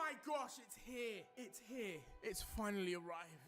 my gosh, it's here. It's here. It's finally arrived.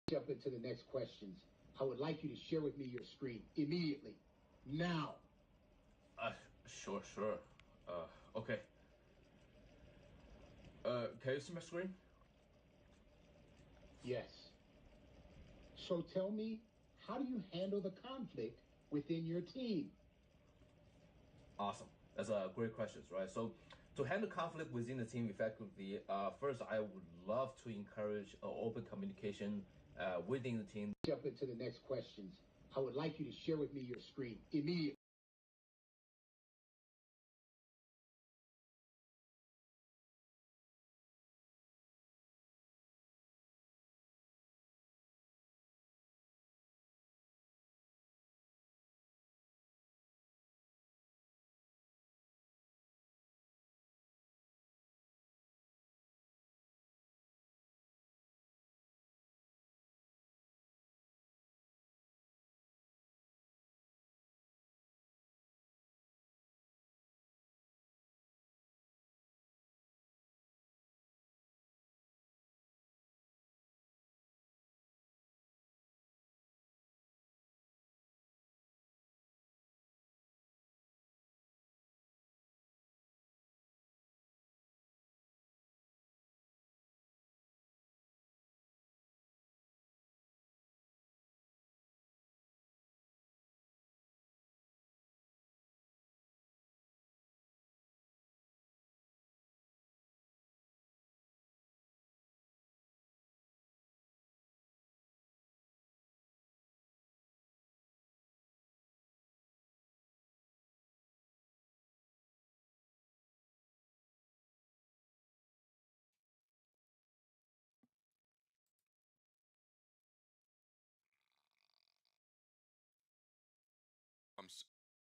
Jump into the next questions. I would like you to share with me your screen immediately. Now. Sure. Okay. Can you see my screen? Yes. So tell me, how do you handle the conflict within your team? Awesome. That's a great question, right? So to handle conflict within the team effectively, first I would love to encourage open communication within the team. Jump into the next questions. I would like you to share with me your screen immediately.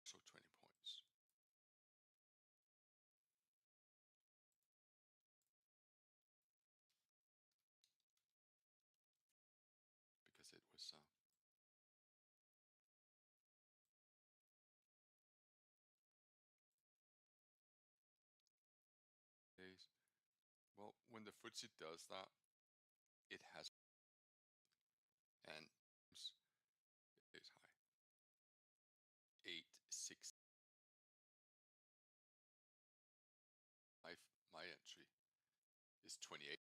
So 20 points. Because it was days. Well, when the FTSE does that, it has and is high. 865. My entry is 28.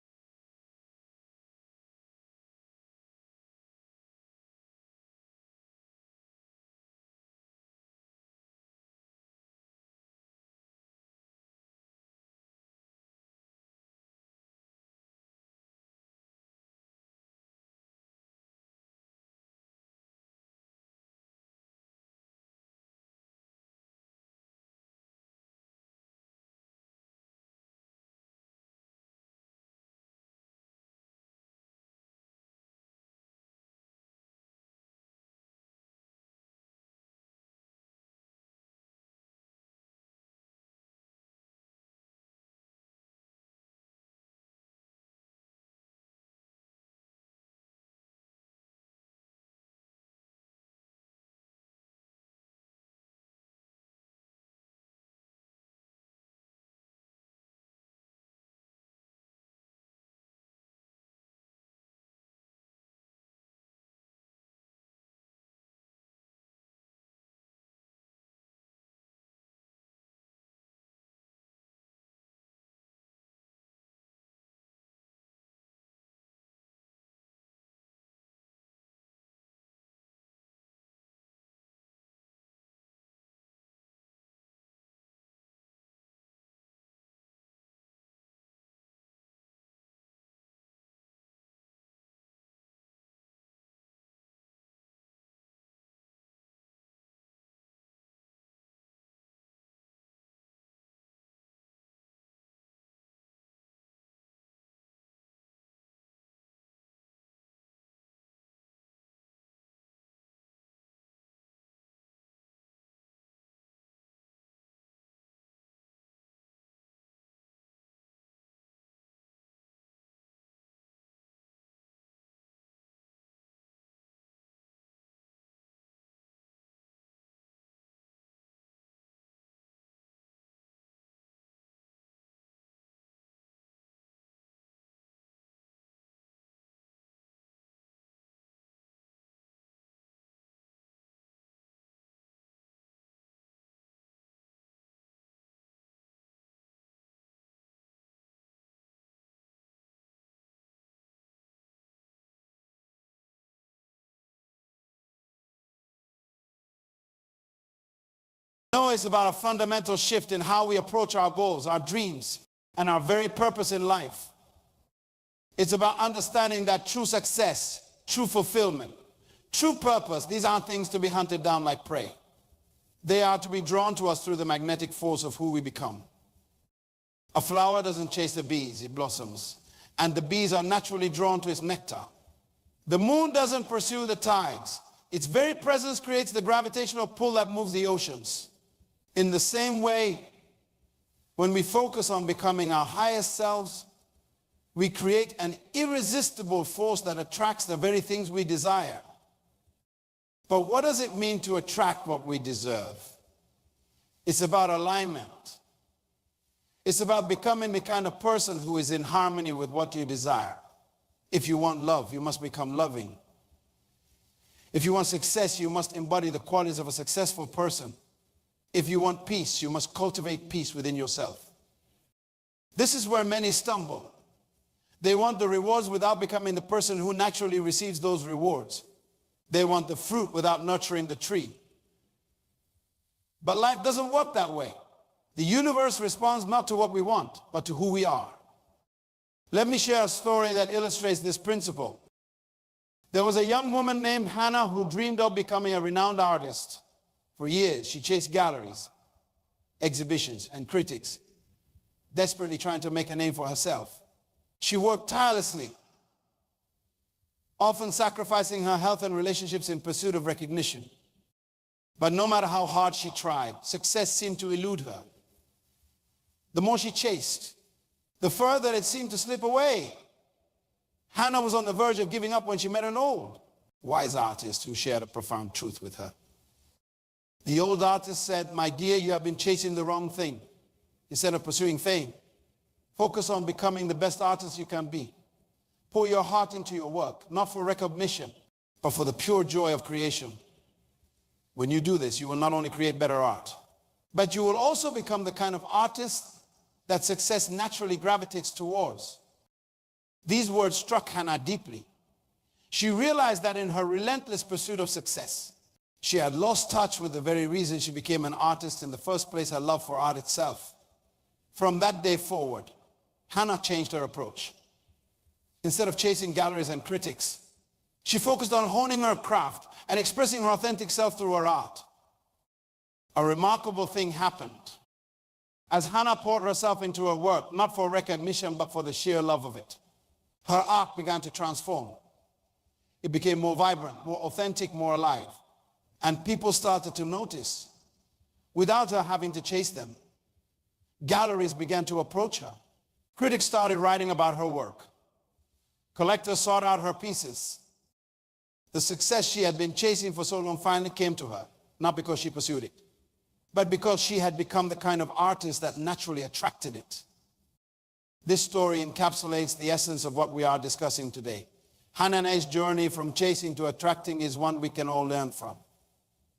it's about a fundamental shift in how we approach our goals, our dreams, and our very purpose in life. It's about understanding that true success, true fulfillment, true purpose, these aren't things to be hunted down like prey. They are to be drawn to us through the magnetic force of who we become. A flower doesn't chase the bees, it blossoms. And the bees are naturally drawn to its nectar. The moon doesn't pursue the tides. Its very presence creates the gravitational pull that moves the oceans. In the same way, when we focus on becoming our highest selves, we create an irresistible force that attracts the very things we desire. But what does it mean to attract what we deserve? It's about alignment. It's about becoming the kind of person who is in harmony with what you desire. If you want love, you must become loving. If you want success, you must embody the qualities of a successful person. If you want peace, you must cultivate peace within yourself. This is where many stumble. They want the rewards without becoming the person who naturally receives those rewards. They want the fruit without nurturing the tree. But life doesn't work that way. The universe responds not to what we want, but to who we are. Let me share a story that illustrates this principle. There was a young woman named Hannah who dreamed of becoming a renowned artist. For years, she chased galleries, exhibitions, and critics, desperately trying to make a name for herself. She worked tirelessly, often sacrificing her health and relationships in pursuit of recognition. But no matter how hard she tried, success seemed to elude her. The more she chased, the further it seemed to slip away. Hannah was on the verge of giving up when she met an old, wise artist who shared a profound truth with her. The old artist said, "My dear, you have been chasing the wrong thing. Instead of pursuing fame, focus on becoming the best artist you can be. Pour your heart into your work, not for recognition, but for the pure joy of creation. When you do this, you will not only create better art, but you will also become the kind of artist that success naturally gravitates towards." These words struck Hannah deeply. She realized that in her relentless pursuit of success, she had lost touch with the very reason she became an artist in the first place, her love for art itself. From that day forward, Hannah changed her approach. Instead of chasing galleries and critics, she focused on honing her craft and expressing her authentic self through her art. A remarkable thing happened. As Hannah poured herself into her work, not for recognition, but for the sheer love of it, her art began to transform. It became more vibrant, more authentic, more alive. And people started to notice, without her having to chase them. Galleries began to approach her. Critics started writing about her work. Collectors sought out her pieces. The success she had been chasing for so long finally came to her, not because she pursued it, but because she had become the kind of artist that naturally attracted it. This story encapsulates the essence of what we are discussing today. Hannah's journey from chasing to attracting is one we can all learn from.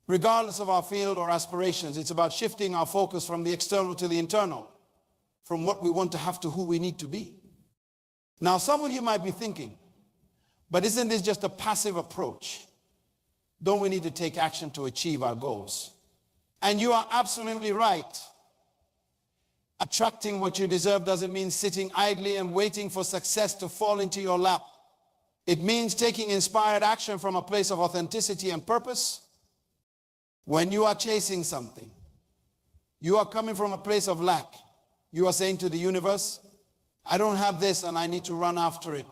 Regardless of our field or aspirations, it's about shifting our focus from the external to the internal, from what we want to have to who we need to be. Now, some of you might be thinking, but isn't this just a passive approach? Don't we need to take action to achieve our goals? And you are absolutely right. Attracting what you deserve doesn't mean sitting idly and waiting for success to fall into your lap. It means taking inspired action from a place of authenticity and purpose. When you are chasing something, you are coming from a place of lack. You are saying to the universe, "I don't have this and I need to run after it."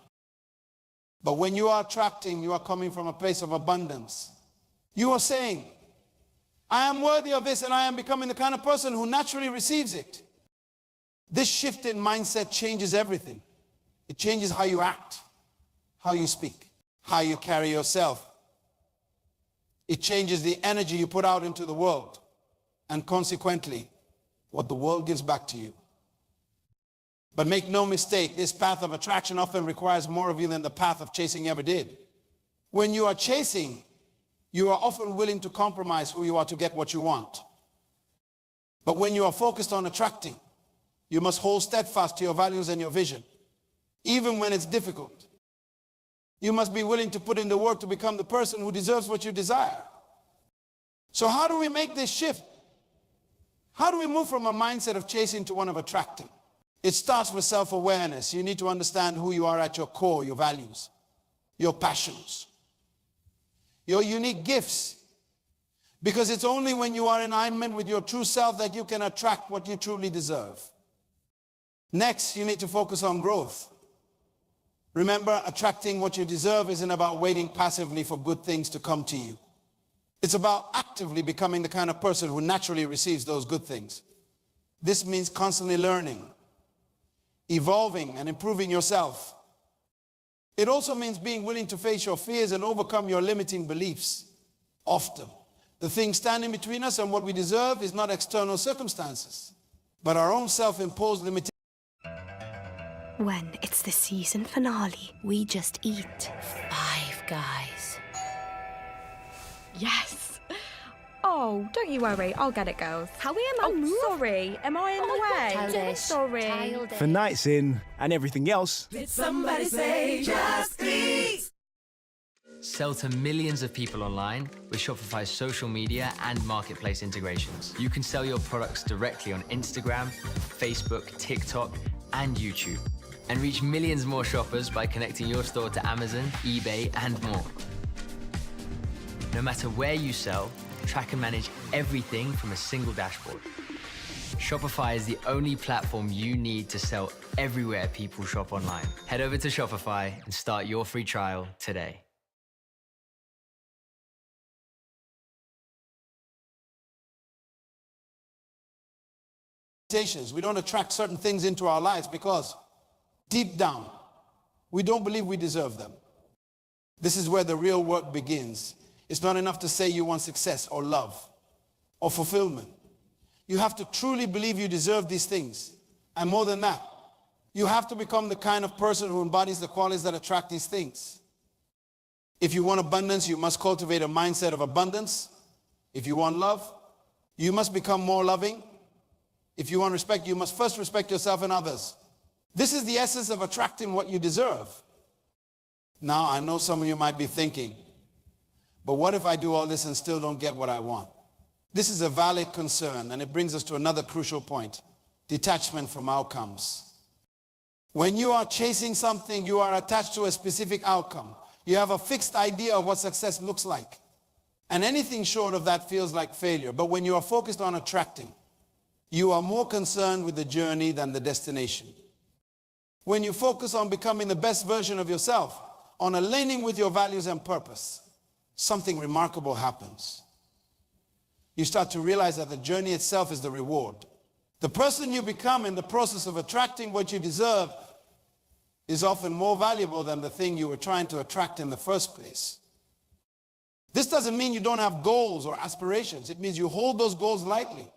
But when you are attracting, you are coming from a place of abundance. You are saying, "I am worthy of this and I am becoming the kind of person who naturally receives it." This shift in mindset changes everything. It changes how you act, how you speak, how you carry yourself. It changes the energy you put out into the world, and consequently, what the world gives back to you. But make no mistake, this path of attraction often requires more of you than the path of chasing ever did. When you are chasing, you are often willing to compromise who you are to get what you want. But when you are focused on attracting, you must hold steadfast to your values and your vision, even when it's difficult. You must be willing to put in the work to become the person who deserves what you desire. So how do we make this shift? How do we move from a mindset of chasing to one of attracting? It starts with self-awareness. You need to understand who you are at your core, your values, your passions, your unique gifts. Because it's only when you are in alignment with your true self that you can attract what you truly deserve. Next, you need to focus on growth. Remember, attracting what you deserve isn't about waiting passively for good things to come to you. It's about actively becoming the kind of person who naturally receives those good things. This means constantly learning, evolving, and improving yourself. It also means being willing to face your fears and overcome your limiting beliefs. Often, the thing standing between us and what we deserve is not external circumstances, but our own self-imposed limitations. When it's the season finale, we just eat Five Guys. Yes. Oh, don't you worry. I'll get it, girls. Howie, am I moved? Sorry. Am I in the way? Childish. Sorry. Childish. For nights in and everything else. Did somebody say just eat? Sell to millions of people online with Shopify's social media and marketplace integrations. You can sell your products directly on Instagram, Facebook, TikTok, and YouTube, and reach millions more shoppers by connecting your store to Amazon, eBay, and more. No matter where you sell, track and manage everything from a single dashboard. Shopify is the only platform you need to sell everywhere people shop online. Head over to Shopify and start your free trial today. We don't attract certain things into our lives because deep down, we don't believe we deserve them. This is where the real work begins. It's not enough to say you want success or love or fulfillment. You have to truly believe you deserve these things. And more than that, you have to become the kind of person who embodies the qualities that attract these things. If you want abundance, you must cultivate a mindset of abundance. If you want love, you must become more loving. If you want respect, you must first respect yourself and others. This is the essence of attracting what you deserve. Now, I know some of you might be thinking, but what if I do all this and still don't get what I want? This is a valid concern, and it brings us to another crucial point: detachment from outcomes. When you are chasing something, you are attached to a specific outcome. You have a fixed idea of what success looks like. And anything short of that feels like failure. But when you are focused on attracting, you are more concerned with the journey than the destination. When you focus on becoming the best version of yourself, on aligning with your values and purpose, something remarkable happens. You start to realize that the journey itself is the reward. The person you become in the process of attracting what you deserve is often more valuable than the thing you were trying to attract in the first place. This doesn't mean you don't have goals or aspirations. It means you hold those goals lightly,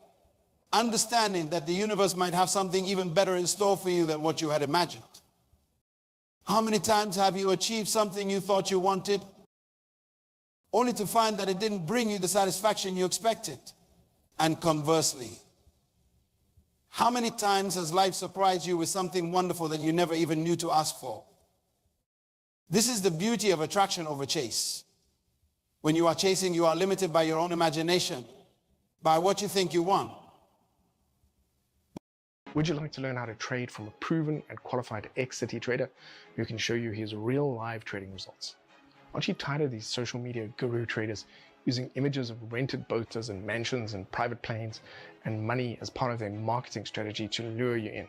understanding that the universe might have something even better in store for you than what you had imagined. How many times have you achieved something you thought you wanted, only to find that it didn't bring you the satisfaction you expected? And conversely, how many times has life surprised you with something wonderful that you never even knew to ask for? This is the beauty of attraction over chase. When you are chasing, you are limited by your own imagination, by what you think you want. Would you like to learn how to trade from a proven and qualified ex-city trader who can show you his real live trading results? Aren't you tired of these social media guru traders using images of rented boats and mansions and private planes and money as part of their marketing strategy to lure you in?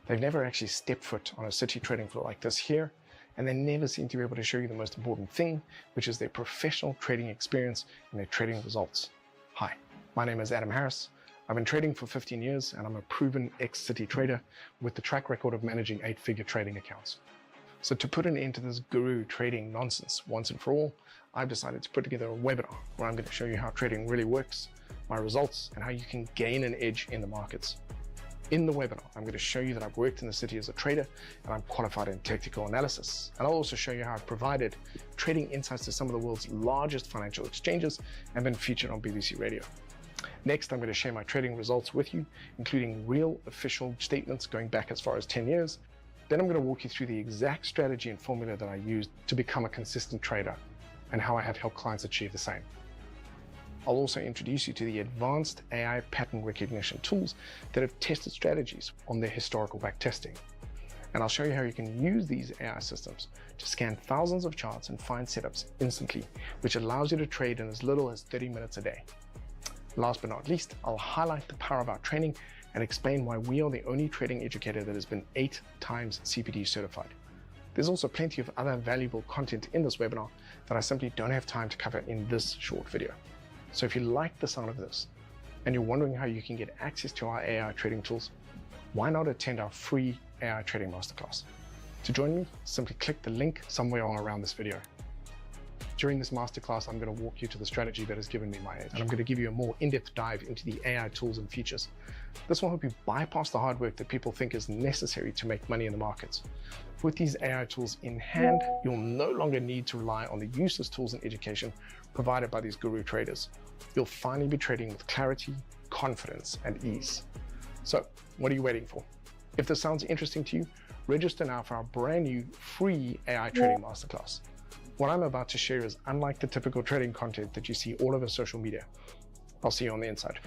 They've never actually stepped foot on a city trading floor like this here, and they never seem to be able to show you the most important thing, which is their professional trading experience and their trading results. Hi, my name is Adam Harris. I've been trading for 15 years, and I'm a proven ex-city trader with the track record of managing 8-figure trading accounts. So to put an end to this guru trading nonsense once and for all, I've decided to put together a webinar where I'm going to show you how trading really works, my results, and how you can gain an edge in the markets. In the webinar, I'm going to show you that I've worked in the city as a trader and I'm qualified in technical analysis. And I'll also show you how I've provided trading insights to some of the world's largest financial exchanges and been featured on BBC Radio. Next, I'm going to share my trading results with you, including real official statements going back as far as 10 years. Then I'm going to walk you through the exact strategy and formula that I used to become a consistent trader and how I have helped clients achieve the same. I'll also introduce you to the advanced AI pattern recognition tools that have tested strategies on their historical backtesting. And I'll show you how you can use these AI systems to scan thousands of charts and find setups instantly, which allows you to trade in as little as 30 minutes a day. Last but not least, I'll highlight the power of our training and explain why we are the only trading educator that has been 8 times CPD certified. There's also plenty of other valuable content in this webinar that I simply don't have time to cover in this short video. So if you like the sound of this and you're wondering how you can get access to our AI trading tools, why not attend our free AI Trading Masterclass? To join me, simply click the link somewhere around this video. During this masterclass, I'm going to walk you to the strategy that has given me my edge, and I'm going to give you a more in-depth dive into the AI tools and features. This will help you bypass the hard work that people think is necessary to make money in the markets. With these AI tools in hand, you'll no longer need to rely on the useless tools and education provided by these guru traders. You'll finally be trading with clarity, confidence, and ease. So, what are you waiting for? If this sounds interesting to you, register now for our brand new free AI Trading Masterclass. What I'm about to share is unlike the typical trading content that you see all over social media. I'll see you on the inside.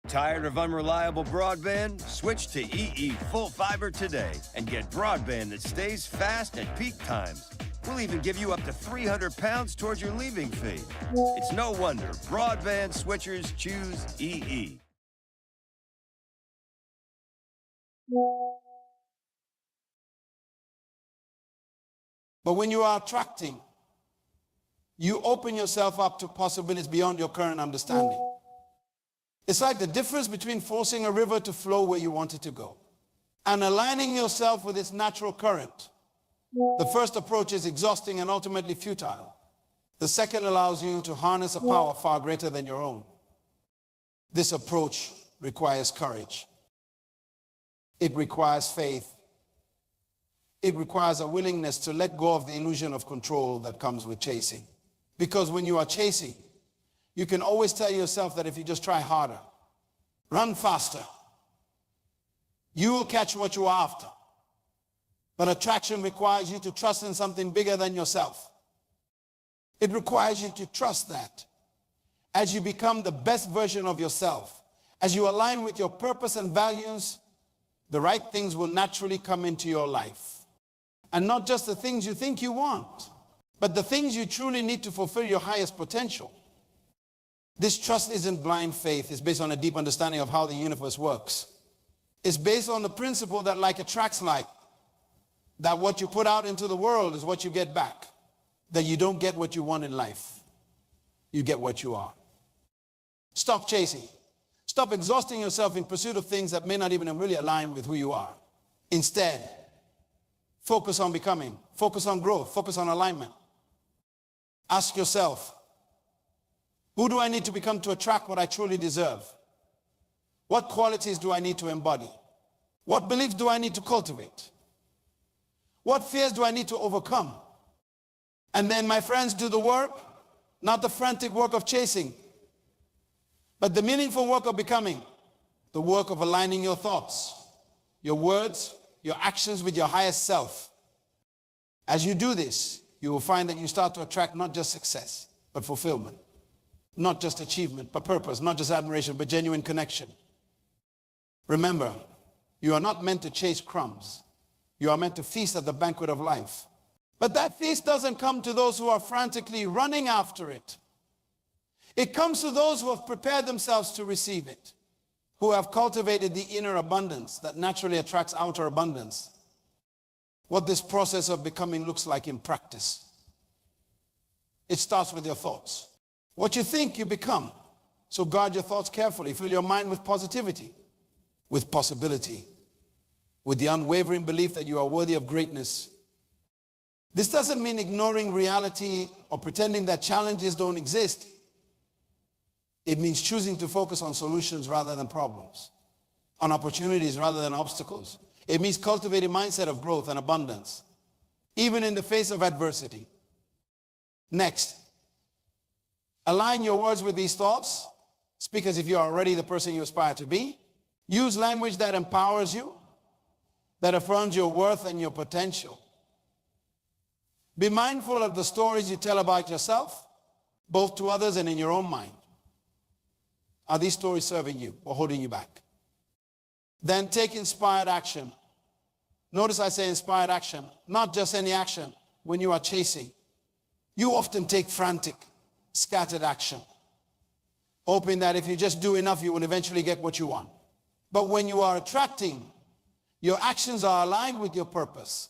Tired of unreliable broadband? Switch to EE Full Fiber today and get broadband that stays fast at peak times. We'll even give you up to 300 pounds towards your leaving fee. It's no wonder broadband switchers choose EE. But when you are attracting, you open yourself up to possibilities beyond your current understanding. It's like the difference between forcing a river to flow where you want it to go and aligning yourself with its natural current. The first approach is exhausting and ultimately futile. The second allows you to harness a power far greater than your own. This approach requires courage. It requires faith. It requires a willingness to let go of the illusion of control that comes with chasing. Because when you are chasing, you can always tell yourself that if you just try harder, run faster, you will catch what you are after. But attraction requires you to trust in something bigger than yourself. It requires you to trust that as you become the best version of yourself, as you align with your purpose and values, the right things will naturally come into your life. And not just the things you think you want, but the things you truly need to fulfill your highest potential. This trust isn't blind faith. It's based on a deep understanding of how the universe works. It's based on the principle that like attracts like, that what you put out into the world is what you get back, that you don't get what you want in life. You get what you are. Stop chasing. Stop exhausting yourself in pursuit of things that may not even really align with who you are. Instead, focus on becoming, focus on growth, focus on alignment. Ask yourself, who do I need to become to attract what I truly deserve? What qualities do I need to embody? What beliefs do I need to cultivate? What fears do I need to overcome? And then, my friends, do the work, not the frantic work of chasing, but the meaningful work of becoming, the work of aligning your thoughts, your words, your actions with your highest self. As you do this, you will find that you start to attract not just success, but fulfillment. Not just achievement, but purpose. Not just admiration, but genuine connection. Remember, you are not meant to chase crumbs. You are meant to feast at the banquet of life. But that feast doesn't come to those who are frantically running after it. It comes to those who have prepared themselves to receive it, who have cultivated the inner abundance that naturally attracts outer abundance. What this process of becoming looks like in practice. It starts with your thoughts. What you think, you become. So guard your thoughts carefully. Fill your mind with positivity, with possibility, with the unwavering belief that you are worthy of greatness. This doesn't mean ignoring reality or pretending that challenges don't exist. It means choosing to focus on solutions rather than problems, on opportunities rather than obstacles. It means cultivating a mindset of growth and abundance. even in the face of adversity. Next, align your words with these thoughts. Speak as if you are already the person you aspire to be. Use language that empowers you, that affirms your worth and your potential. Be mindful of the stories you tell about yourself, both to others and in your own mind. Are these stories serving you or holding you back? Then take inspired action. Notice I say inspired action, not just any action when you are chasing. You often take frantic, scattered action, hoping that if you just do enough, you will eventually get what you want. But when you are attracting, your actions are aligned with your purpose.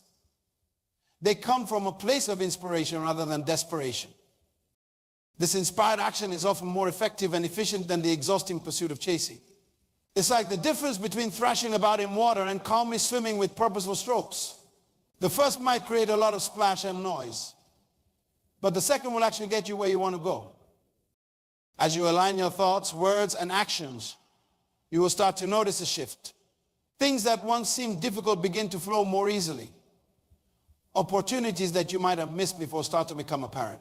They come from a place of inspiration rather than desperation. This inspired action is often more effective and efficient than the exhausting pursuit of chasing. It's like the difference between thrashing about in water and calmly swimming with purposeful strokes. The first might create a lot of splash and noise, but the second will actually get you where you want to go. As you align your thoughts, words, and actions, you will start to notice a shift. Things that once seemed difficult begin to flow more easily. Opportunities that you might have missed before start to become apparent.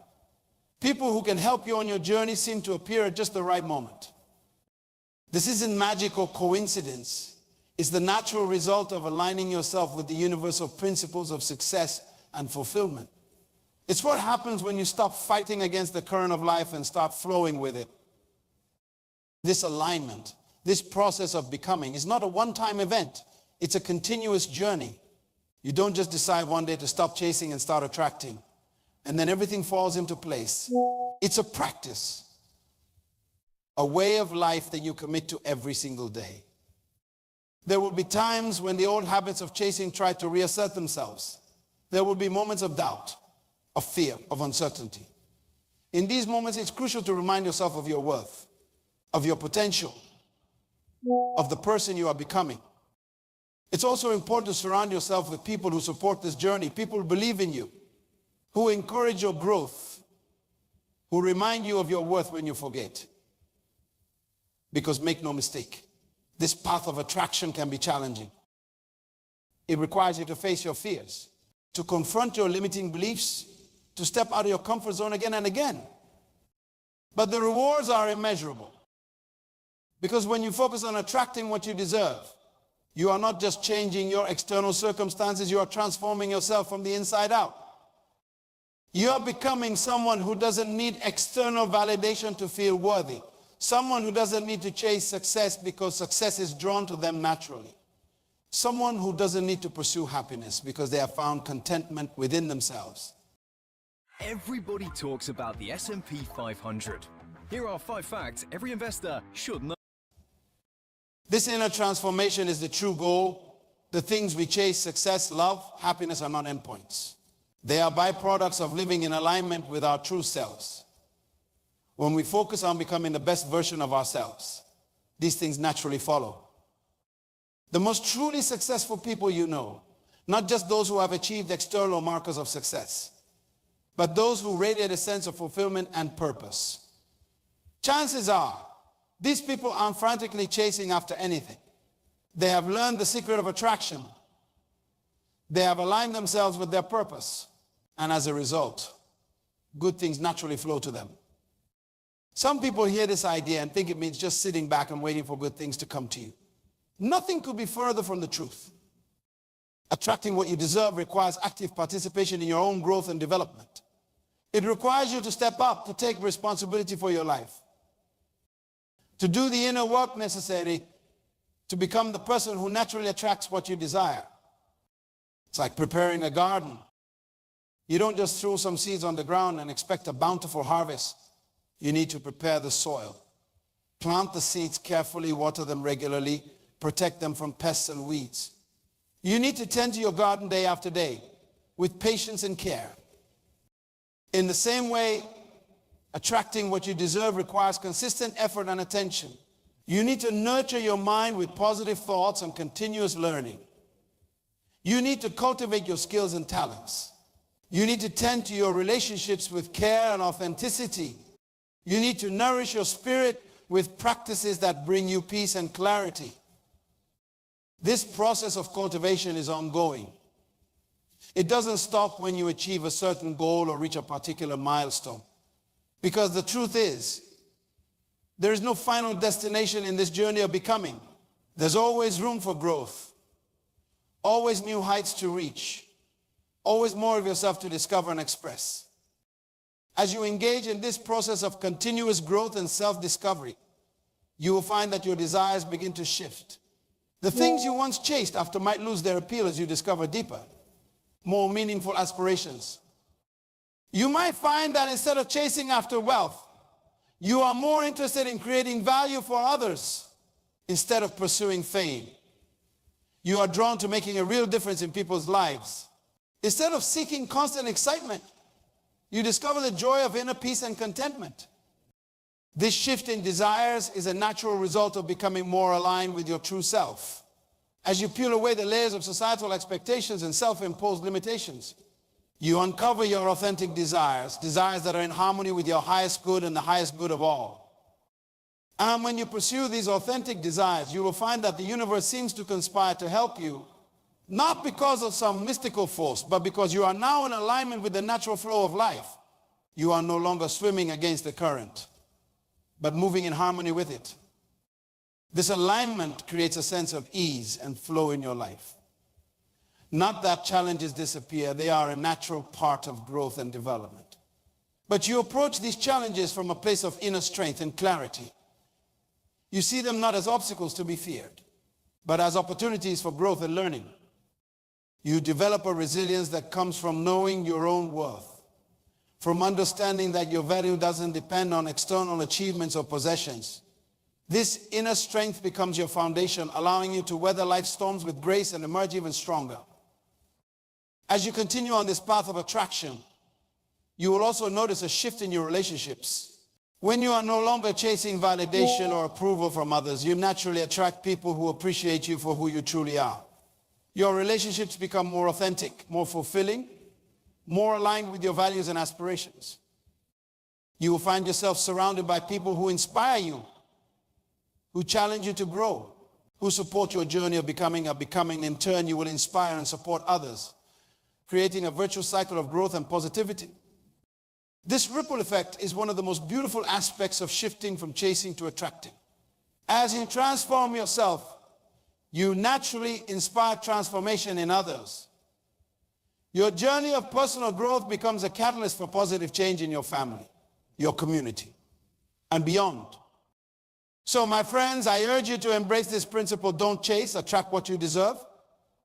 People who can help you on your journey seem to appear at just the right moment. This isn't magic or coincidence. It's the natural result of aligning yourself with the universal principles of success and fulfillment. It's what happens when you stop fighting against the current of life and start flowing with it. This alignment, this process of becoming is not a one-time event. It's a continuous journey. You don't just decide one day to stop chasing and start attracting, and then everything falls into place. It's a practice, a way of life that you commit to every single day. There will be times when the old habits of chasing try to reassert themselves. There will be moments of doubt, of fear, of uncertainty. In these moments, it's crucial to remind yourself of your worth, of your potential, of the person you are becoming. It's also important to surround yourself with people who support this journey, people who believe in you, who encourage your growth, who remind you of your worth when you forget. Because make no mistake, this path of attraction can be challenging. It requires you to face your fears, to confront your limiting beliefs, to step out of your comfort zone again and again. But the rewards are immeasurable. Because when you focus on attracting what you deserve, you are not just changing your external circumstances, you are transforming yourself from the inside out. You are becoming someone who doesn't need external validation to feel worthy. Someone who doesn't need to chase success because success is drawn to them naturally. Someone who doesn't need to pursue happiness because they have found contentment within themselves. Everybody talks about the S&P 500. Here are 5 facts every investor should know. This inner transformation is the true goal. The things we chase, success, love, happiness, are not endpoints. They are byproducts of living in alignment with our true selves. When we focus on becoming the best version of ourselves, these things naturally follow. The most truly successful people you know, not just those who have achieved external markers of success, but those who radiate a sense of fulfillment and purpose. Chances are, these people aren't frantically chasing after anything. They have learned the secret of attraction. They have aligned themselves with their purpose. And as a result, good things naturally flow to them. Some people hear this idea and think it means just sitting back and waiting for good things to come to you. Nothing could be further from the truth. Attracting what you deserve requires active participation in your own growth and development. It requires you to step up, to take responsibility for your life, to do the inner work necessary to become the person who naturally attracts what you desire. It's like preparing a garden. You don't just throw some seeds on the ground and expect a bountiful harvest. You need to prepare the soil. Plant the seeds carefully, water them regularly, protect them from pests and weeds. You need to tend to your garden day after day with patience and care. In the same way, attracting what you deserve requires consistent effort and attention. You need to nurture your mind with positive thoughts and continuous learning. You need to cultivate your skills and talents. You need to tend to your relationships with care and authenticity. You need to nourish your spirit with practices that bring you peace and clarity. This process of cultivation is ongoing. It doesn't stop when you achieve a certain goal or reach a particular milestone. Because the truth is, there is no final destination in this journey of becoming. There's always room for growth, always new heights to reach, always more of yourself to discover and express. As you engage in this process of continuous growth and self-discovery, you will find that your desires begin to shift. The things you once chased after might lose their appeal as you discover deeper, more meaningful aspirations. You might find that instead of chasing after wealth, you are more interested in creating value for others instead of pursuing fame. You are drawn to making a real difference in people's lives. Instead of seeking constant excitement, you discover the joy of inner peace and contentment. This shift in desires is a natural result of becoming more aligned with your true self. As you peel away the layers of societal expectations and self-imposed limitations, you uncover your authentic desires, desires that are in harmony with your highest good and the highest good of all. And when you pursue these authentic desires, you will find that the universe seems to conspire to help you, not because of some mystical force, but because you are now in alignment with the natural flow of life. You are no longer swimming against the current, but moving in harmony with it. This alignment creates a sense of ease and flow in your life. Not that challenges disappear, they are a natural part of growth and development. But you approach these challenges from a place of inner strength and clarity. You see them not as obstacles to be feared, but as opportunities for growth and learning. You develop a resilience that comes from knowing your own worth, from understanding that your value doesn't depend on external achievements or possessions. This inner strength becomes your foundation, allowing you to weather life's storms with grace and emerge even stronger. As you continue on this path of attraction, you will also notice a shift in your relationships. When you are no longer chasing validation or approval from others, you naturally attract people who appreciate you for who you truly are. Your relationships become more authentic, more fulfilling, more aligned with your values and aspirations. You will find yourself surrounded by people who inspire you, who challenge you to grow, who support your journey of becoming. In turn, you will inspire and support others, creating a virtuous cycle of growth and positivity. This ripple effect is one of the most beautiful aspects of shifting from chasing to attracting. As you transform yourself, you naturally inspire transformation in others. Your journey of personal growth becomes a catalyst for positive change in your family, your community, and beyond. So, my friends, I urge you to embrace this principle: don't chase, attract what you deserve.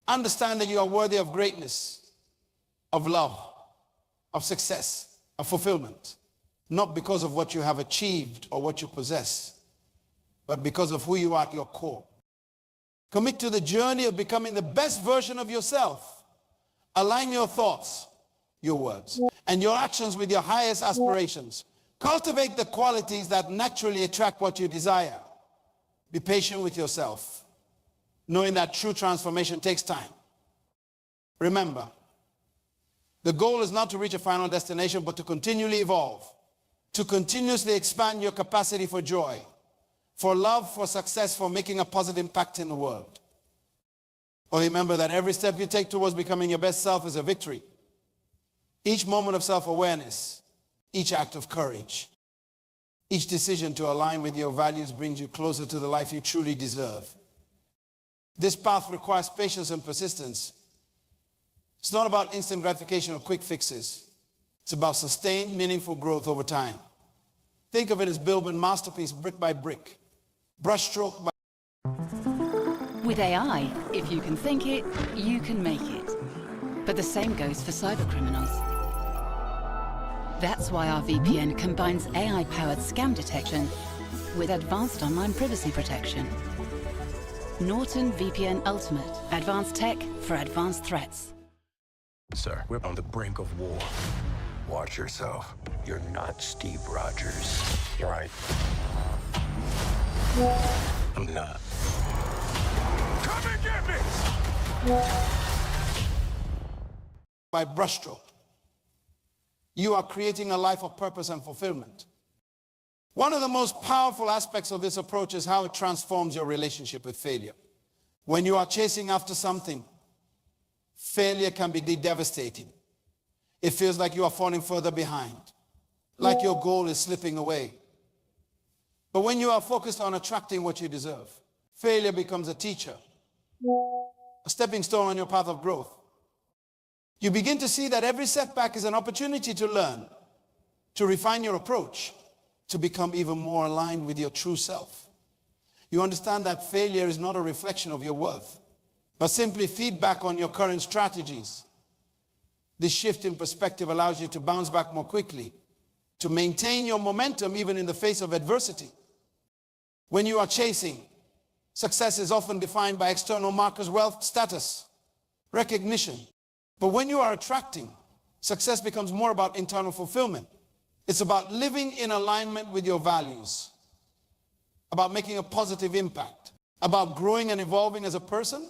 Understand that you are worthy of greatness, of love, of success, of fulfillment, not because of what you have achieved or what you possess, but because of who you are at your core. Commit to the journey of becoming the best version of yourself. Align your thoughts, your words, and your actions with your highest aspirations. Cultivate the qualities that naturally attract what you desire. Be patient with yourself, knowing that true transformation takes time. Remember, the goal is not to reach a final destination, but to continually evolve, to continuously expand your capacity for joy, for love, for success, for making a positive impact in the world. Or remember that every step you take towards becoming your best self is a victory. Each moment of self-awareness, each act of courage, each decision to align with your values brings you closer to the life you truly deserve. This path requires patience and persistence. It's not about instant gratification or quick fixes. It's about sustained, meaningful growth over time. Think of it as building a masterpiece brick by brick, brushstroke by... With AI, if you can think it, you can make it. But the same goes for cybercriminals. That's why our VPN combines AI-powered scam detection with advanced online privacy protection. Norton VPN Ultimate, advanced tech for advanced threats. Sir, we're on the brink of war. Watch yourself. You're not Steve Rogers. You're right. I'm not. Come and get me! By brushstroke. You are creating a life of purpose and fulfillment. One of the most powerful aspects of this approach is how it transforms your relationship with failure. When you are chasing after something, failure can be devastating. It feels like you are falling further behind, like your goal is slipping away. But when you are focused on attracting what you deserve, failure becomes a teacher, a stepping stone on your path of growth. You begin to see that every setback is an opportunity to learn, to refine your approach, to become even more aligned with your true self. You understand that failure is not a reflection of your worth, but simply feedback on your current strategies. This shift in perspective allows you to bounce back more quickly, to maintain your momentum even in the face of adversity. When you are chasing, success is often defined by external markers, wealth, status, recognition. But when you are attracting, success becomes more about internal fulfillment. It's about living in alignment with your values, about making a positive impact, about growing and evolving as a person.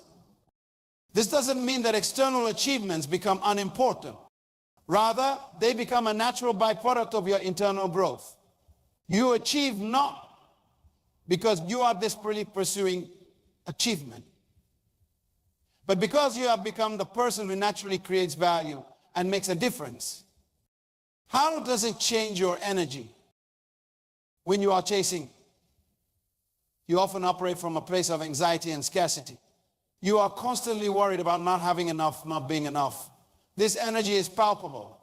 This doesn't mean that external achievements become unimportant. Rather, they become a natural byproduct of your internal growth. You achieve not because you are desperately pursuing achievement, but because you have become the person who naturally creates value and makes a difference. How does it change your energy? When you are chasing, you often operate from a place of anxiety and scarcity. You are constantly worried about not having enough, not being enough. This energy is palpable,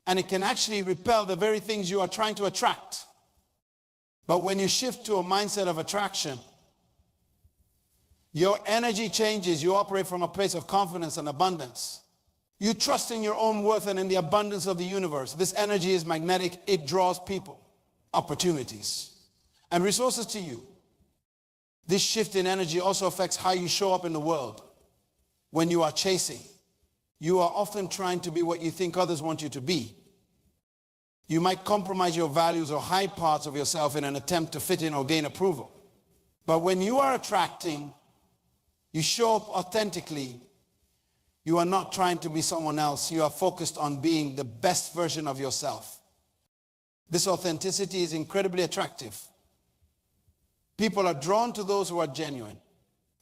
and it can actually repel the very things you are trying to attract. But when you shift to a mindset of attraction, your energy changes. You operate from a place of confidence and abundance. You trust in your own worth and in the abundance of the universe. This energy is magnetic. It draws people, opportunities, and resources to you. This shift in energy also affects how you show up in the world. When you are chasing, you are often trying to be what you think others want you to be. You might compromise your values or hide parts of yourself in an attempt to fit in or gain approval. But when you are attracting, you show up authentically. You are not trying to be someone else. You are focused on being the best version of yourself. This authenticity is incredibly attractive. People are drawn to those who are genuine,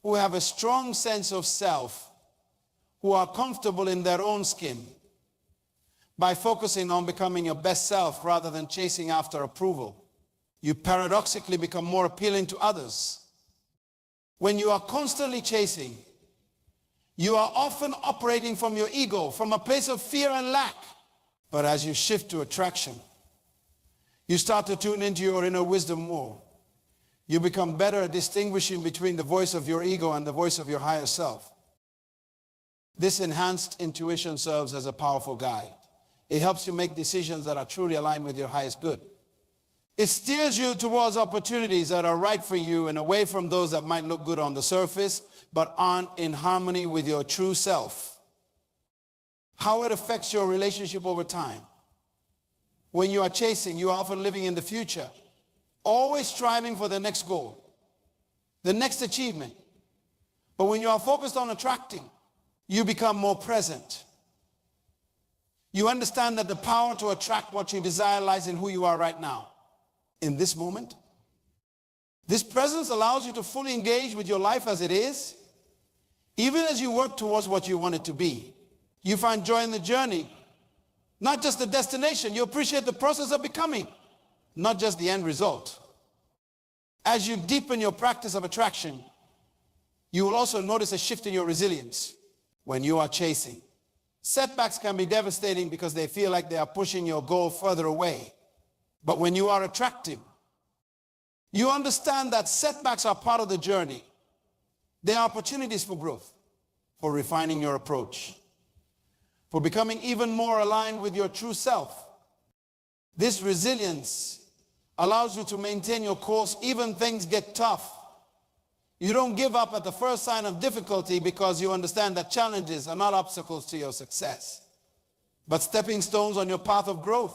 who have a strong sense of self, who are comfortable in their own skin. By focusing on becoming your best self rather than chasing after approval, you paradoxically become more appealing to others. When you are constantly chasing, you are often operating from your ego, from a place of fear and lack. But as you shift to attraction, you start to tune into your inner wisdom more. You become better at distinguishing between the voice of your ego and the voice of your higher self. This enhanced intuition serves as a powerful guide. It helps you make decisions that are truly aligned with your highest good. It steers you towards opportunities that are right for you and away from those that might look good on the surface but aren't in harmony with your true self. How it affects your relationship over time. When you are chasing, you are often living in the future, always striving for the next goal, the next achievement. But when you are focused on attracting, you become more present. You understand that the power to attract what you desire lies in who you are right now, in this moment. This presence allows you to fully engage with your life as it is, even as you work towards what you want it to be. You find joy in the journey, not just the destination. You appreciate the process of becoming, not just the end result. As you deepen your practice of attraction, you will also notice a shift in your resilience. When you are chasing, setbacks can be devastating because they feel like they are pushing your goal further away. But when you are attractive, you understand that setbacks are part of the journey. They are opportunities for growth, for refining your approach, for becoming even more aligned with your true self. This resilience allows you to maintain your course even things get tough. You don't give up at the first sign of difficulty because you understand that challenges are not obstacles to your success, but stepping stones on your path of growth.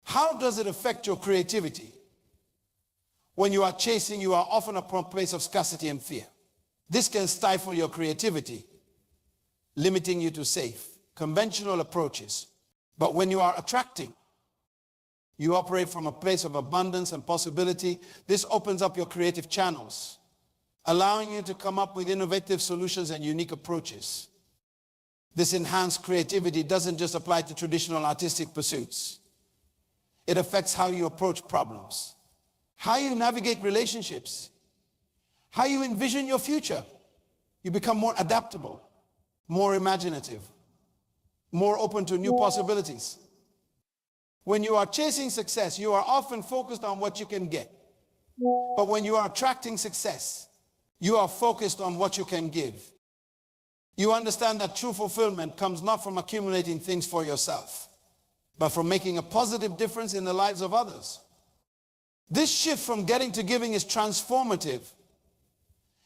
How does it affect your creativity? When you are chasing, you are often a place of scarcity and fear. This can stifle your creativity, limiting you to safe, conventional approaches. But when you are attracting, you operate from a place of abundance and possibility. This opens up your creative channels, allowing you to come up with innovative solutions and unique approaches. This enhanced creativity doesn't just apply to traditional artistic pursuits. It affects how you approach problems, how you navigate relationships, how you envision your future. You become more adaptable, more imaginative, more open to new possibilities. When you are chasing success, you are often focused on what you can get. But when you are attracting success, you are focused on what you can give. You understand that true fulfillment comes not from accumulating things for yourself, but from making a positive difference in the lives of others. This shift from getting to giving is transformative.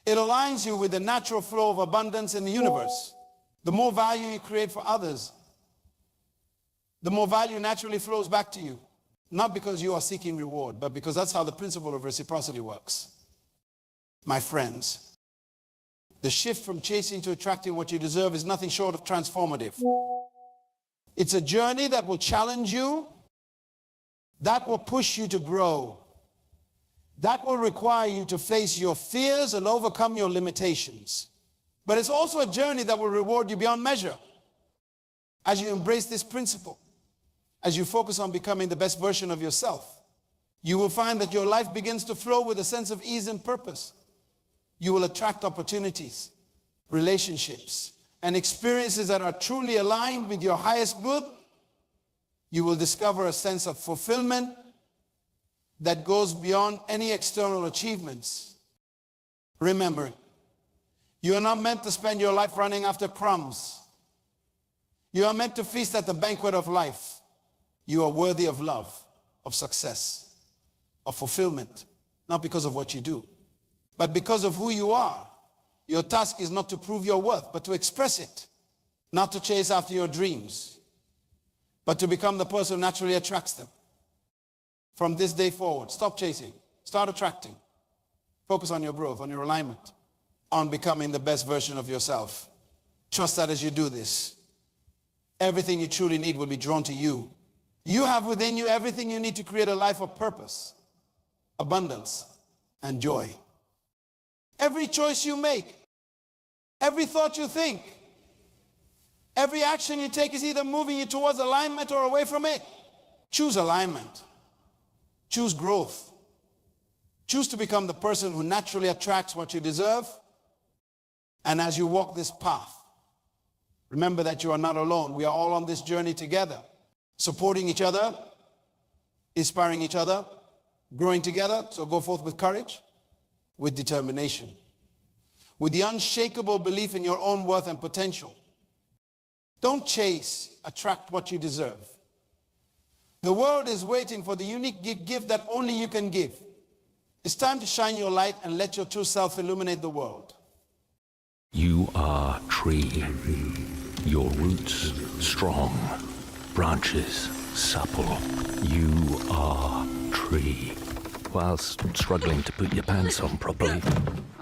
It aligns you with the natural flow of abundance in the universe. The more value you create for others, the more value naturally flows back to you. Not because you are seeking reward, but because that's how the principle of reciprocity works. My friends, the shift from chasing to attracting what you deserve is nothing short of transformative. It's a journey that will challenge you, that will push you to grow, that will require you to face your fears and overcome your limitations. But it's also a journey that will reward you beyond measure as you embrace this principle. As you focus on becoming the best version of yourself, you will find that your life begins to flow with a sense of ease and purpose. You will attract opportunities, relationships, and experiences that are truly aligned with your highest good. You will discover a sense of fulfillment that goes beyond any external achievements. Remember, you are not meant to spend your life running after crumbs. You are meant to feast at the banquet of life. You are worthy of love, of success, of fulfillment, not because of what you do, but because of who you are. Your task is not to prove your worth, but to express it, not to chase after your dreams, but to become the person who naturally attracts them. From this day forward, stop chasing, start attracting. Focus on your growth, on your alignment, on becoming the best version of yourself. Trust that as you do this, everything you truly need will be drawn to you. You have within you everything you need to create a life of purpose, abundance, and joy. Every choice you make, every thought you think, every action you take is either moving you towards alignment or away from it. Choose alignment. Choose growth. Choose to become the person who naturally attracts what you deserve. And as you walk this path, remember that you are not alone. We are all on this journey together, supporting each other, inspiring each other, growing together. So go forth with courage, with determination, with the unshakable belief in your own worth and potential. Don't chase, attract what you deserve. The world is waiting for the unique gift that only you can give. It's time to shine your light and let your true self illuminate the world. You are tree. Your roots strong, branches supple. You are tree. Whilst struggling to put your pants on properly.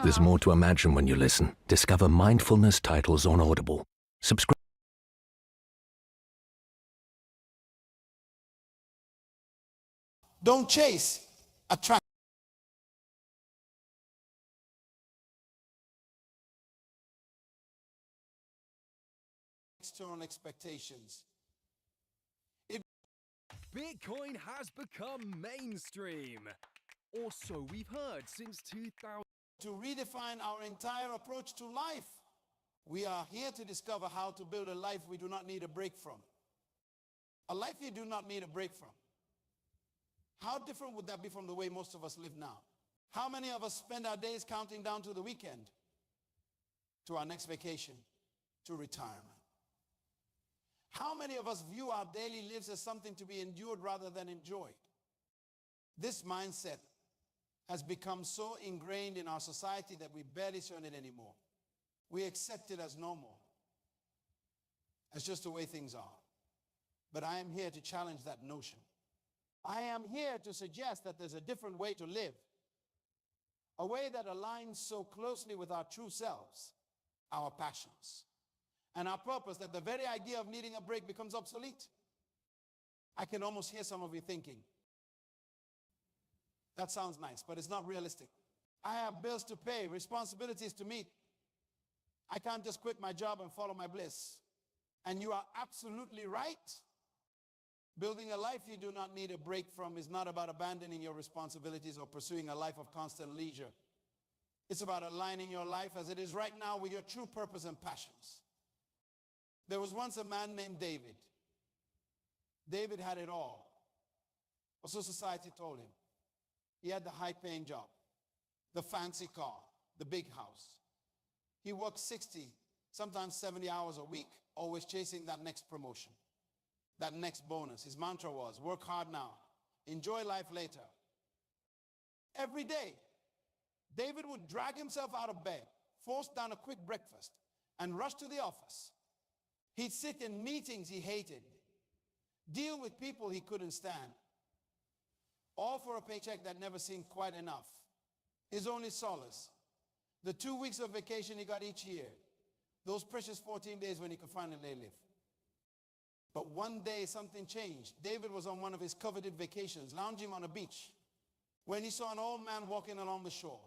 There's more to imagine when you listen. Discover mindfulness titles on Audible. Subscribe. Don't chase, attract. External expectations. Bitcoin has become mainstream. Or so we've heard since 2000. To redefine our entire approach to life. We are here to discover how to build a life we do not need a break from. A life you do not need a break from. How different would that be from the way most of us live now? How many of us spend our days counting down to the weekend, to our next vacation, to retirement? How many of us view our daily lives as something to be endured rather than enjoyed? This mindset has become so ingrained in our society that we barely discern it anymore. We accept it as normal, as just the way things are. But I am here to challenge that notion. I am here to suggest that there's a different way to live, a way that aligns so closely with our true selves, our passions, and our purpose that the very idea of needing a break becomes obsolete. I can almost hear some of you thinking, that sounds nice, but it's not realistic. I have bills to pay, responsibilities to meet. I can't just quit my job and follow my bliss. And you are absolutely right. Building a life you do not need a break from is not about abandoning your responsibilities or pursuing a life of constant leisure. It's about aligning your life as it is right now with your true purpose and passions. There was once a man named David. David had it all. Or so society told him. He had the high-paying job, the fancy car, the big house. He worked 60, sometimes 70 hours a week, always chasing that next promotion, that next bonus. His mantra was, work hard now, enjoy life later. Every day, David would drag himself out of bed, force down a quick breakfast, and rush to the office. He'd sit in meetings he hated, deal with people he couldn't stand, all for a paycheck that never seemed quite enough. His only solace, the 2 weeks of vacation he got each year, those precious 14 days when he could finally live. But one day something changed. David was on one of his coveted vacations, lounging on a beach, when he saw an old man walking along the shore.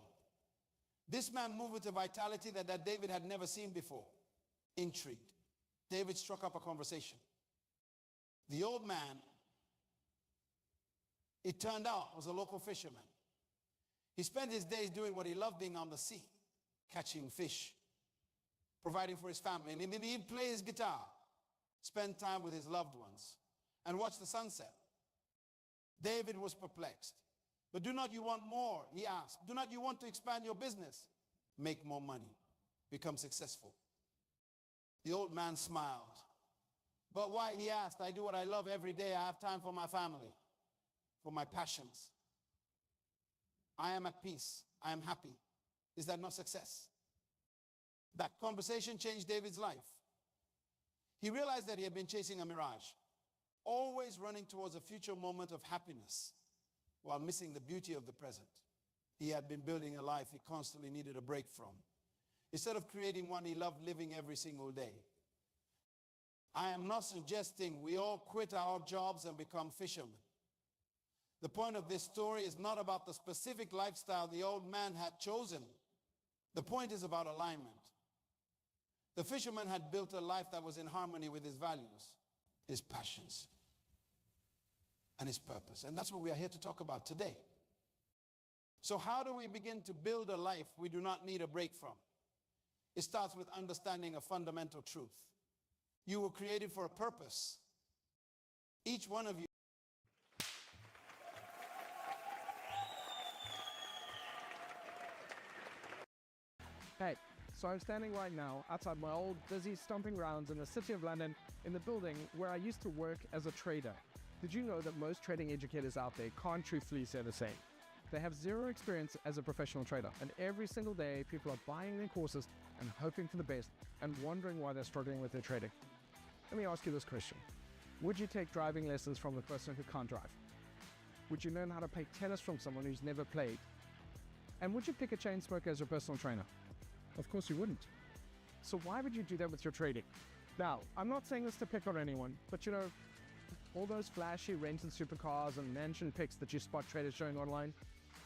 This man moved with a vitality that David had never seen before. Intrigued, David struck up a conversation. The old man, it turned out, was a local fisherman. He spent his days doing what he loved, being on the sea, catching fish, providing for his family. And he'd play his guitar, spend time with his loved ones, and watch the sunset. David was perplexed. But do not you want more? He asked. Do not you want to expand your business? Make more money, become successful. The old man smiled. But why? He asked. I do what I love every day. I have time for my family, for my passions. I am at peace. I am happy. Is that not success? That conversation changed David's life. He realized that he had been chasing a mirage, always running towards a future moment of happiness while missing the beauty of the present. He had been building a life he constantly needed a break from, instead of creating one he loved living every single day. I am not suggesting we all quit our jobs and become fishermen. The point of this story is not about the specific lifestyle the old man had chosen. The point is about alignment. The fisherman had built a life that was in harmony with his values, his passions, and his purpose. And that's what we are here to talk about today. So how do we begin to build a life we do not need a break from? It starts with understanding a fundamental truth. You were created for a purpose. Each one of you. Hey, so I'm standing right now outside my old busy stomping grounds in the city of London in the building where I used to work as a trader. Did you know that most trading educators out there can't truthfully say the same? They have zero experience as a professional trader, and every single day people are buying their courses and hoping for the best and wondering why they're struggling with their trading. Let me ask you this question. Would you take driving lessons from a person who can't drive? Would you learn how to play tennis from someone who's never played? And would you pick a chain smoker as your personal trainer? Of course you wouldn't. So why would you do that with your trading? Now, I'm not saying this to pick on anyone, but you know, all those flashy rented supercars and mansion pics that you spot traders showing online,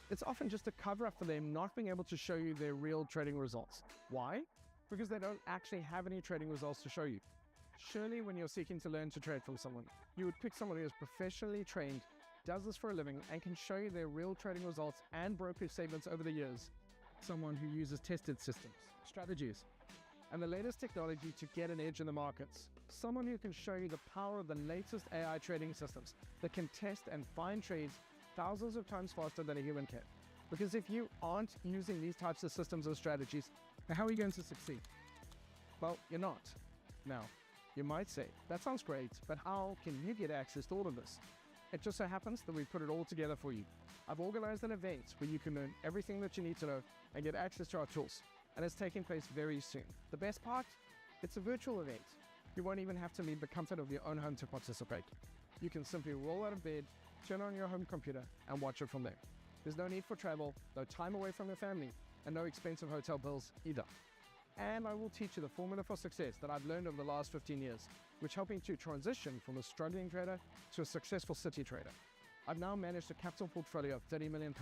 it's often just a cover up for them not being able to show you their real trading results. Why? Because they don't actually have any trading results to show you. Surely when you're seeking to learn to trade from someone, you would pick someone who is professionally trained, does this for a living, and can show you their real trading results and brokerage statements over the years. Someone who uses tested systems, strategies, and the latest technology to get an edge in the markets. Someone who can show you the power of the latest AI trading systems that can test and find trades thousands of times faster than a human can. Because if you aren't using these types of systems and strategies, how are you going to succeed? Well, you're not. Now, you might say, that sounds great, but how can you get access to all of this? It just so happens that we put it all together for you. I've organized an event where you can learn everything that you need to know and get access to our tools. And it's taking place very soon. The best part? It's a virtual event. You won't even have to leave the comfort of your own home to participate. You can simply roll out of bed, turn on your home computer, and watch it from there. There's no need for travel, no time away from your family, and no expensive hotel bills either. And I will teach you the formula for success that I've learned over the last 15 years, which helping to transition from a struggling trader to a successful city trader. I've now managed a capital portfolio of £30 million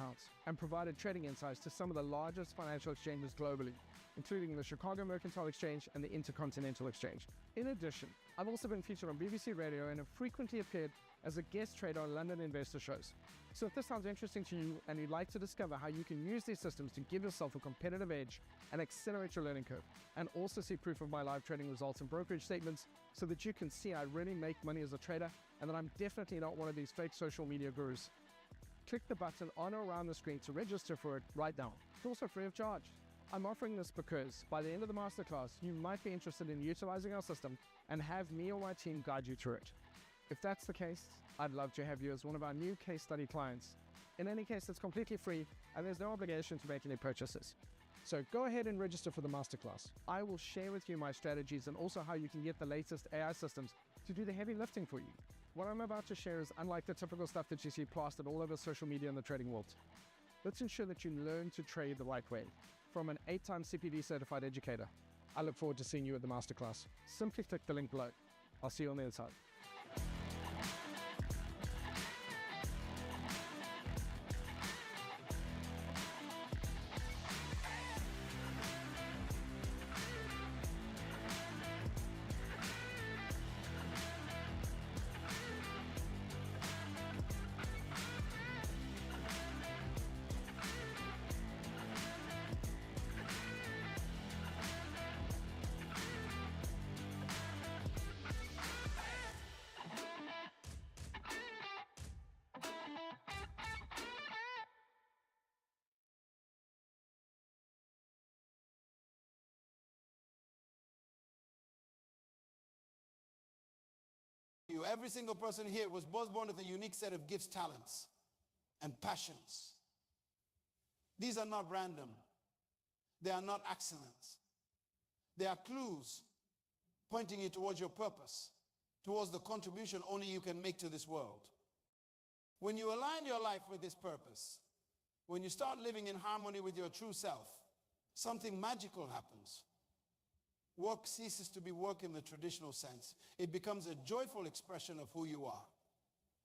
and provided trading insights to some of the largest financial exchanges globally, including the Chicago Mercantile Exchange and the Intercontinental Exchange. In addition, I've also been featured on BBC Radio and have frequently appeared as a guest trader on London investor shows. So if this sounds interesting to you and you'd like to discover how you can use these systems to give yourself a competitive edge and accelerate your learning curve, and also see proof of my live trading results and brokerage statements so that you can see I really make money as a trader and that I'm definitely not one of these fake social media gurus, click the button on or around the screen to register for it right now. It's also free of charge. I'm offering this because by the end of the masterclass, you might be interested in utilizing our system and have me or my team guide you through it. If that's the case, I'd love to have you as one of our new case study clients. In any case, it's completely free and there's no obligation to make any purchases. So go ahead and register for the masterclass. I will share with you my strategies and also how you can get the latest AI systems to do the heavy lifting for you. What I'm about to share is unlike the typical stuff that you see plastered all over social media and the trading world. Let's ensure that you learn to trade the right way. From an 8-time CPD certified educator, I look forward to seeing you at the masterclass. Simply click the link below. I'll see you on the other side. Every single person here was born with a unique set of gifts, talents, and passions. These are not random. They are not accidents. They are clues pointing you towards your purpose, towards the contribution only you can make to this world. When you align your life with this purpose, when you start living in harmony with your true self, something magical happens. Work ceases to be work in the traditional sense. It becomes a joyful expression of who you are.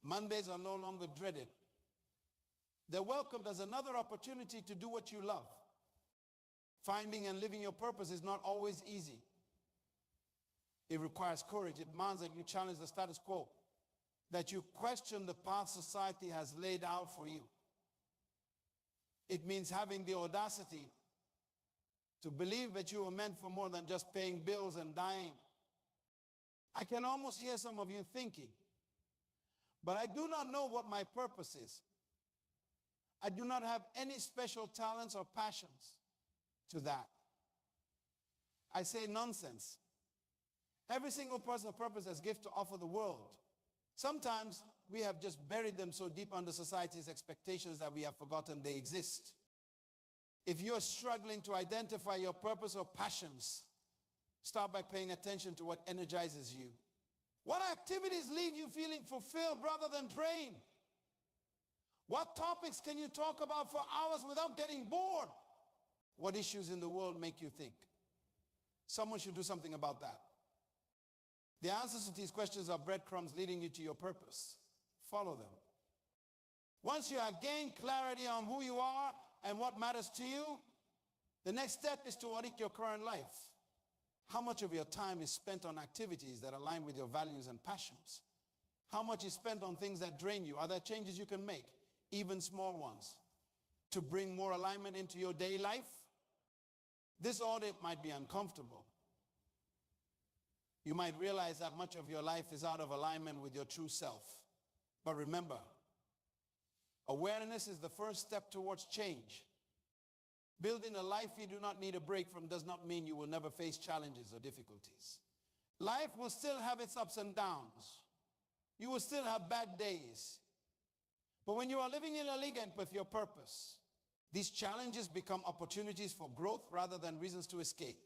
Mondays are no longer dreaded. They're welcomed as another opportunity to do what you love. Finding and living your purpose is not always easy. It requires courage. It demands that you challenge the status quo, that you question the path society has laid out for you. It means having the audacity to believe that you were meant for more than just paying bills and dying. I can almost hear some of you thinking, but I do not know what my purpose is. I do not have any special talents or passions to that. I say nonsense. Every single person of purpose has gift to offer the world. Sometimes we have just buried them so deep under society's expectations that we have forgotten they exist. If you're struggling to identify your purpose or passions, start by paying attention to what energizes you. What activities leave you feeling fulfilled rather than drained? What topics can you talk about for hours without getting bored? What issues in the world make you think? Someone should do something about that. The answers to these questions are breadcrumbs leading you to your purpose. Follow them. Once you have gained clarity on who you are and what matters to you, the next step is to audit your current life. How much of your time is spent on activities that align with your values and passions? How much is spent on things that drain you? Are there changes you can make, even small ones, to bring more alignment into your daily life? This audit might be uncomfortable. You might realize that much of your life is out of alignment with your true self. But remember, awareness is the first step towards change. Building a life you do not need a break from does not mean you will never face challenges or difficulties. Life will still have its ups and downs. You will still have bad days. But when you are living in alignment with your purpose, these challenges become opportunities for growth rather than reasons to escape.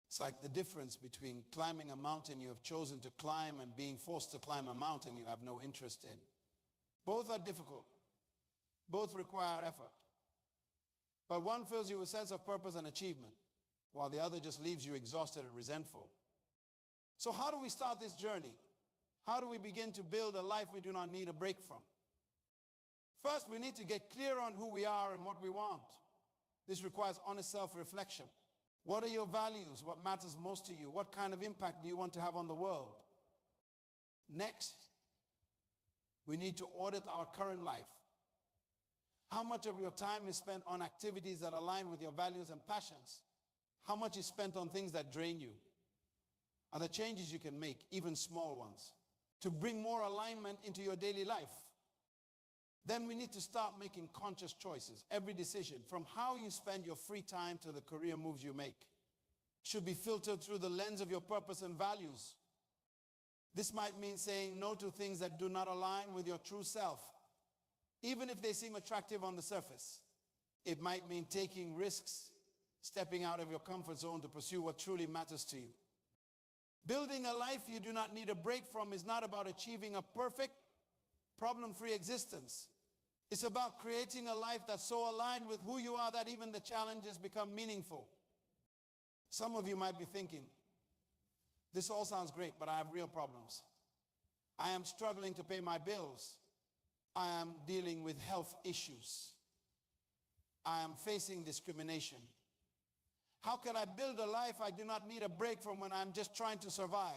It's like the difference between climbing a mountain you have chosen to climb and being forced to climb a mountain you have no interest in. Both are difficult. Both require effort. But one fills you with a sense of purpose and achievement, while the other just leaves you exhausted and resentful. So how do we start this journey? How do we begin to build a life we do not need a break from? First, we need to get clear on who we are and what we want. This requires honest self-reflection. What are your values? What matters most to you? What kind of impact do you want to have on the world? Next, we need to audit our current life. How much of your time is spent on activities that align with your values and passions? How much is spent on things that drain you? Are there changes you can make, even small ones, to bring more alignment into your daily life? Then we need to start making conscious choices. Every decision, from how you spend your free time to the career moves you make, should be filtered through the lens of your purpose and values. This might mean saying no to things that do not align with your true self, even if they seem attractive on the surface. It might mean taking risks, stepping out of your comfort zone to pursue what truly matters to you. Building a life you do not need a break from is not about achieving a perfect, problem-free existence. It's about creating a life that's so aligned with who you are that even the challenges become meaningful. Some of you might be thinking, this all sounds great, but I have real problems. I am struggling to pay my bills. I am dealing with health issues. I am facing discrimination. How can I build a life I do not need a break from when I'm just trying to survive?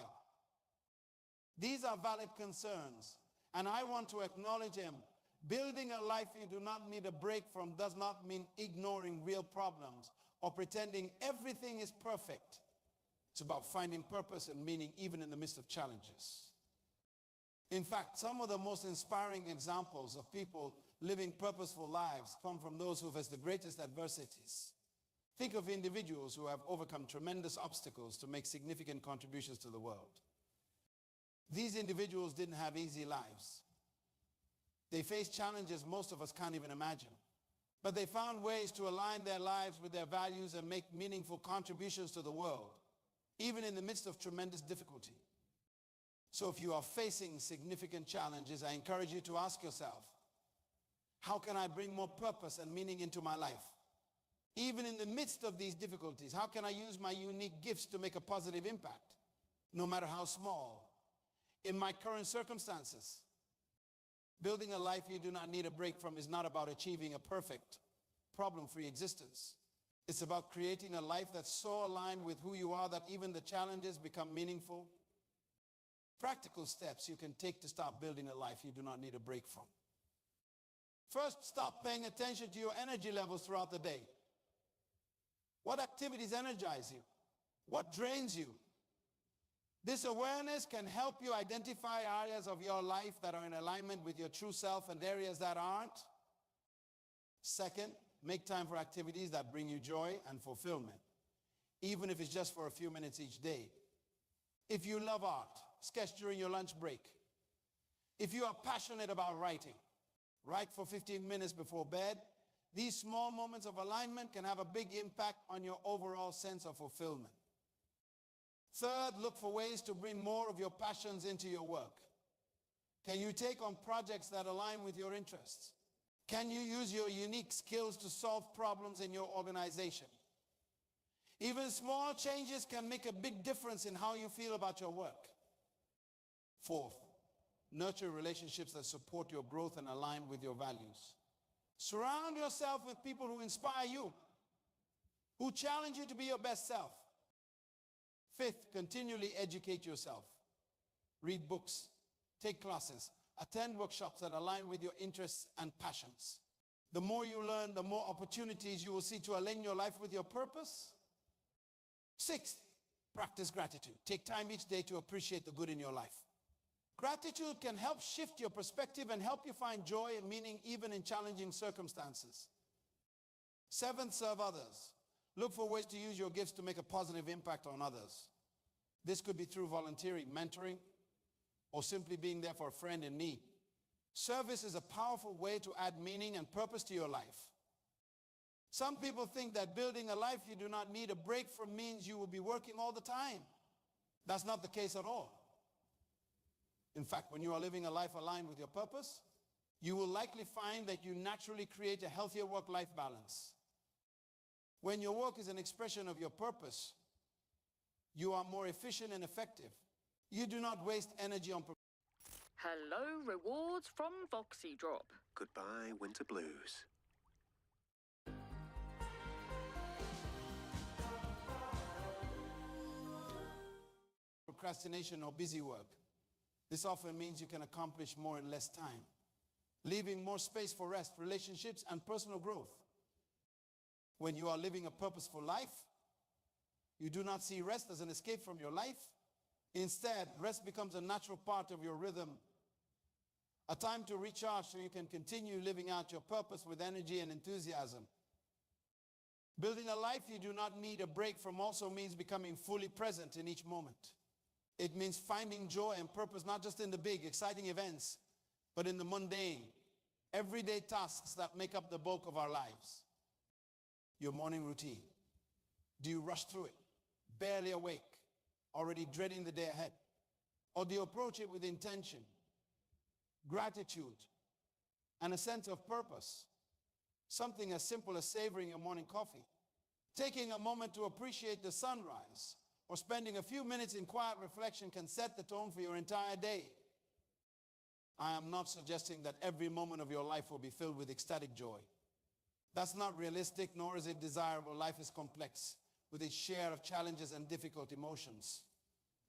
These are valid concerns, and I want to acknowledge them. Building a life you do not need a break from does not mean ignoring real problems or pretending everything is perfect. It's about finding purpose and meaning even in the midst of challenges. In fact, some of the most inspiring examples of people living purposeful lives come from those who face the greatest adversities. Think of individuals who have overcome tremendous obstacles to make significant contributions to the world. These individuals didn't have easy lives. They faced challenges most of us can't even imagine. But they found ways to align their lives with their values and make meaningful contributions to the world, even in the midst of tremendous difficulty. So if you are facing significant challenges, I encourage you to ask yourself, how can I bring more purpose and meaning into my life? Even in the midst of these difficulties, how can I use my unique gifts to make a positive impact, no matter how small, in my current circumstances? Building a life you do not need a break from is not about achieving a perfect, problem-free existence. It's about creating a life that's so aligned with who you are that even the challenges become meaningful. Practical steps you can take to start building a life you do not need a break from. First, stop paying attention to your energy levels throughout the day. What activities energize you? What drains you? This awareness can help you identify areas of your life that are in alignment with your true self and areas that aren't. Second, make time for activities that bring you joy and fulfillment, even if it's just for a few minutes each day. If you love art, sketch during your lunch break. If you are passionate about writing, write for 15 minutes before bed. These small moments of alignment can have a big impact on your overall sense of fulfillment. Third, look for ways to bring more of your passions into your work. Can you take on projects that align with your interests? Can you use your unique skills to solve problems in your organization? Even small changes can make a big difference in how you feel about your work. Fourth, nurture relationships that support your growth and align with your values. Surround yourself with people who inspire you, who challenge you to be your best self. Fifth, continually educate yourself. Read books, take classes, attend workshops that align with your interests and passions. The more you learn, the more opportunities you will see to align your life with your purpose. Sixth, practice gratitude. Take time each day to appreciate the good in your life. Gratitude can help shift your perspective and help you find joy and meaning even in challenging circumstances. Seventh, serve others. Look for ways to use your gifts to make a positive impact on others. This could be through volunteering, mentoring, or simply being there for a friend in need. Service is a powerful way to add meaning and purpose to your life. Some people think that building a life you do not need a break from means you will be working all the time. That's not the case at all. In fact, when you are living a life aligned with your purpose, you will likely find that you naturally create a healthier work-life balance. When your work is an expression of your purpose, you are more efficient and effective. You do not waste energy on Hello, rewards from Foxy Drop. Goodbye, winter blues. Procrastination or busy work. This often means you can accomplish more in less time, leaving more space for rest, relationships, and personal growth. When you are living a purposeful life, you do not see rest as an escape from your life. Instead, rest becomes a natural part of your rhythm, a time to recharge so you can continue living out your purpose with energy and enthusiasm. Building a life you do not need a break from also means becoming fully present in each moment. It means finding joy and purpose not just in the big, exciting events, but in the mundane, everyday tasks that make up the bulk of our lives. Your morning routine. Do you rush through it, barely awake, already dreading the day ahead? Or do you approach it with intention, gratitude, and a sense of purpose? Something as simple as savoring your morning coffee, taking a moment to appreciate the sunrise, or spending a few minutes in quiet reflection can set the tone for your entire day. I am not suggesting that every moment of your life will be filled with ecstatic joy. That's not realistic, nor is it desirable. Life is complex, with its share of challenges and difficult emotions.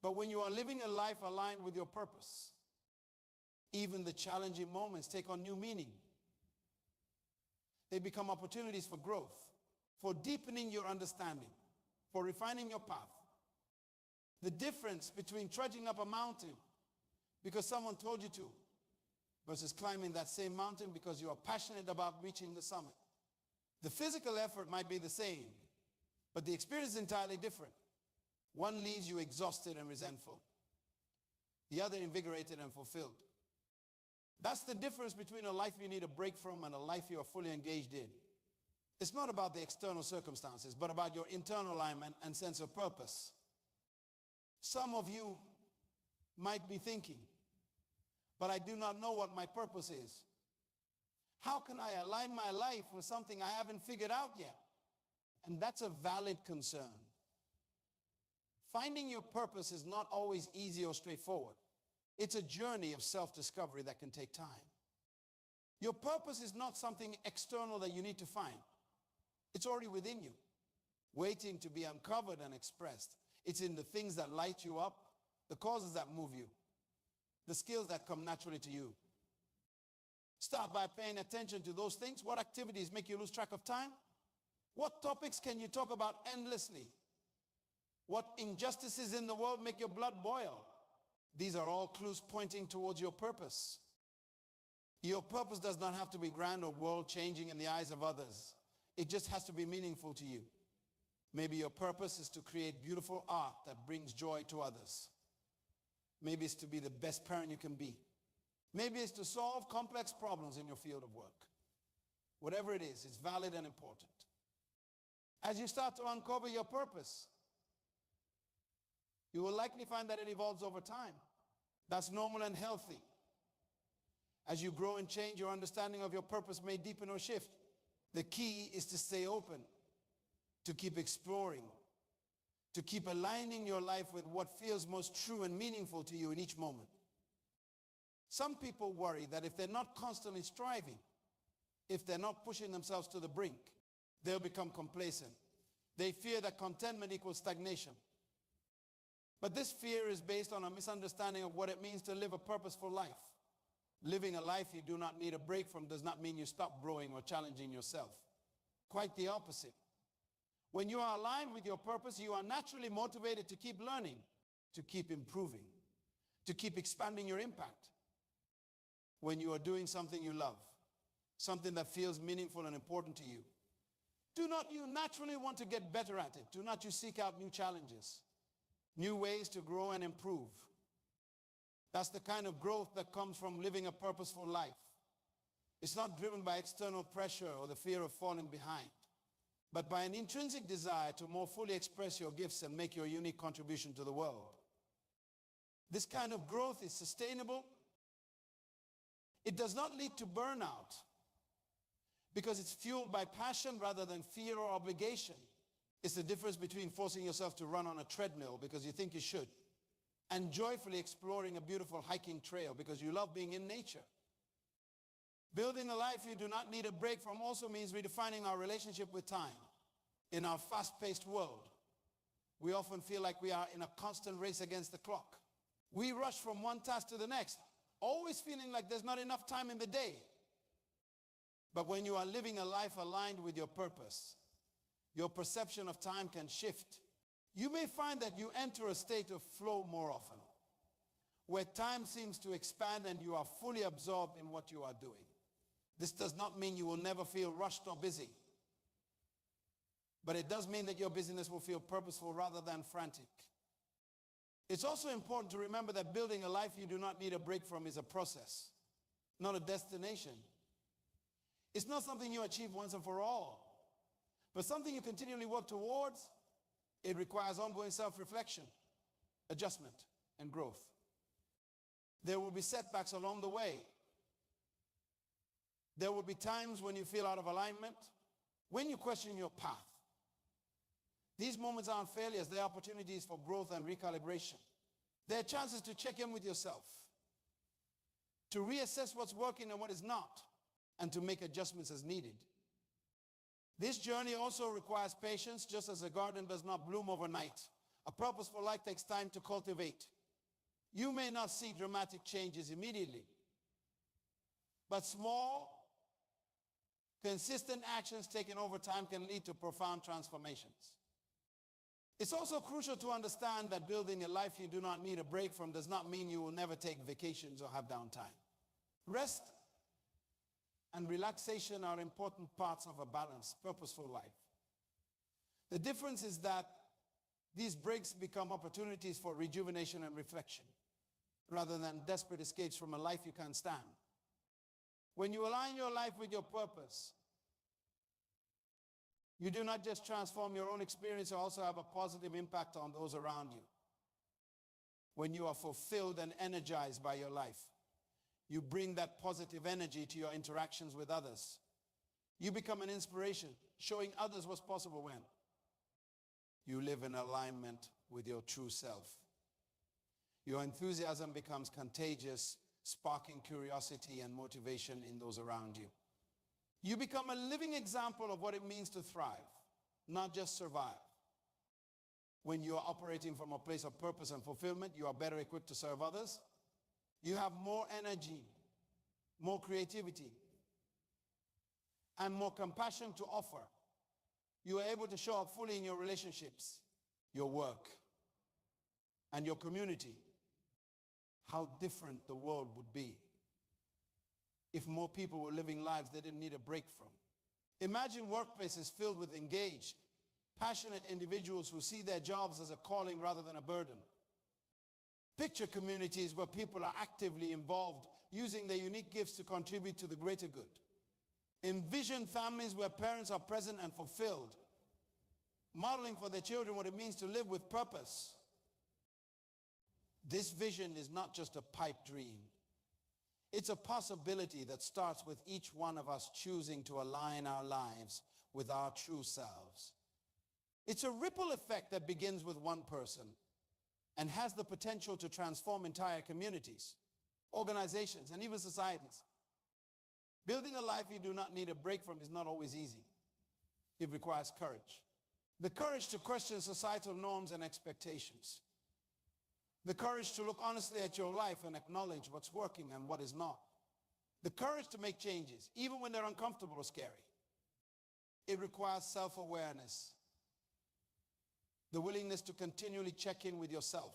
But when you are living a life aligned with your purpose, even the challenging moments take on new meaning. They become opportunities for growth, for deepening your understanding, for refining your path. The difference between trudging up a mountain because someone told you to versus climbing that same mountain because you are passionate about reaching the summit. The physical effort might be the same, but the experience is entirely different. One leaves you exhausted and resentful. The other invigorated and fulfilled. That's the difference between a life you need a break from and a life you are fully engaged in. It's not about the external circumstances, but about your internal alignment and sense of purpose. Some of you might be thinking, but I do not know what my purpose is. How can I align my life with something I haven't figured out yet? And that's a valid concern. Finding your purpose is not always easy or straightforward. It's a journey of self-discovery that can take time. Your purpose is not something external that you need to find. It's already within you, waiting to be uncovered and expressed. It's in the things that light you up, the causes that move you, the skills that come naturally to you. Start by paying attention to those things. What activities make you lose track of time? What topics can you talk about endlessly? What injustices in the world make your blood boil? These are all clues pointing towards your purpose. Your purpose does not have to be grand or world-changing in the eyes of others. It just has to be meaningful to you. Maybe your purpose is to create beautiful art that brings joy to others. Maybe it's to be the best parent you can be. Maybe it's to solve complex problems in your field of work. Whatever it is, it's valid and important. As you start to uncover your purpose, you will likely find that it evolves over time. That's normal and healthy. As you grow and change, your understanding of your purpose may deepen or shift. The key is to stay open, to keep exploring, to keep aligning your life with what feels most true and meaningful to you in each moment. Some people worry that if they're not constantly striving, if they're not pushing themselves to the brink, they'll become complacent. They fear that contentment equals stagnation. But this fear is based on a misunderstanding of what it means to live a purposeful life. Living a life you do not need a break from does not mean you stop growing or challenging yourself. Quite the opposite. When you are aligned with your purpose, you are naturally motivated to keep learning, to keep improving, to keep expanding your impact. When you are doing something you love, something that feels meaningful and important to you, do not you naturally want to get better at it? Do not you seek out new challenges, new ways to grow and improve? That's the kind of growth that comes from living a purposeful life. It's not driven by external pressure or the fear of falling behind, but by an intrinsic desire to more fully express your gifts and make your unique contribution to the world. This kind of growth is sustainable. It does not lead to burnout because it's fueled by passion rather than fear or obligation. It's the difference between forcing yourself to run on a treadmill because you think you should and joyfully exploring a beautiful hiking trail because you love being in nature. Building a life you do not need a break from also means redefining our relationship with time. In our fast-paced world, we often feel like we are in a constant race against the clock. We rush from one task to the next, always feeling like there's not enough time in the day. But when you are living a life aligned with your purpose, your perception of time can shift. You may find that you enter a state of flow more often, where time seems to expand and you are fully absorbed in what you are doing. This does not mean you will never feel rushed or busy, but it does mean that your busyness will feel purposeful rather than frantic. It's also important to remember that building a life you do not need a break from is a process, not a destination. It's not something you achieve once and for all, but something you continually work towards. It requires ongoing self-reflection, adjustment, and growth. There will be setbacks along the way. There will be times when you feel out of alignment, when you question your path. These moments aren't failures, they're opportunities for growth and recalibration. They're chances to check in with yourself, to reassess what's working and what is not, and to make adjustments as needed. This journey also requires patience, just as a garden does not bloom overnight. A purposeful life takes time to cultivate. You may not see dramatic changes immediately, but small, consistent actions taken over time can lead to profound transformations. It's also crucial to understand that building a life you do not need a break from does not mean you will never take vacations or have downtime. Rest and relaxation are important parts of a balanced, purposeful life. The difference is that these breaks become opportunities for rejuvenation and reflection, rather than desperate escapes from a life you can't stand. When you align your life with your purpose, you do not just transform your own experience, you also have a positive impact on those around you. When you are fulfilled and energized by your life, you bring that positive energy to your interactions with others. You become an inspiration, showing others what's possible when you live in alignment with your true self. Your enthusiasm becomes contagious, sparking curiosity and motivation in those around you. You become a living example of what it means to thrive, not just survive. When you are operating from a place of purpose and fulfillment, you are better equipped to serve others. You have more energy, more creativity, and more compassion to offer. You are able to show up fully in your relationships, your work, and your community. How different the world would be if more people were living lives they didn't need a break from. Imagine workplaces filled with engaged, passionate individuals who see their jobs as a calling rather than a burden. Picture communities where people are actively involved, using their unique gifts to contribute to the greater good. Envision families where parents are present and fulfilled, modeling for their children what it means to live with purpose. This vision is not just a pipe dream. It's a possibility that starts with each one of us choosing to align our lives with our true selves. It's a ripple effect that begins with one person and has the potential to transform entire communities, organizations, and even societies. Building a life you do not need a break from is not always easy. It requires courage. The courage to question societal norms and expectations. The courage to look honestly at your life and acknowledge what's working and what is not. The courage to make changes, even when they're uncomfortable or scary. It requires self-awareness. The willingness to continually check in with yourself,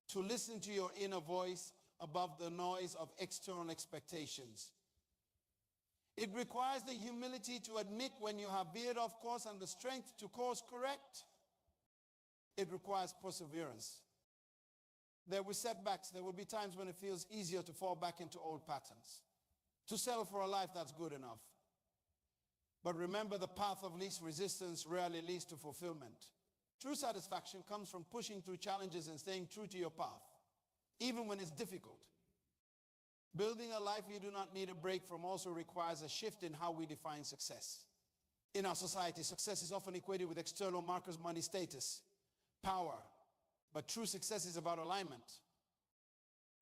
to listen to your inner voice above the noise of external expectations. It requires the humility to admit when you have veered off course and the strength to course correct. It requires perseverance. There will be setbacks. There will be times when it feels easier to fall back into old patterns, to settle for a life that's good enough. But remember, the path of least resistance rarely leads to fulfillment. True satisfaction comes from pushing through challenges and staying true to your path, even when it's difficult. Building a life you do not need a break from also requires a shift in how we define success. In our society, success is often equated with external markers, money, status, power, But true success is about alignment.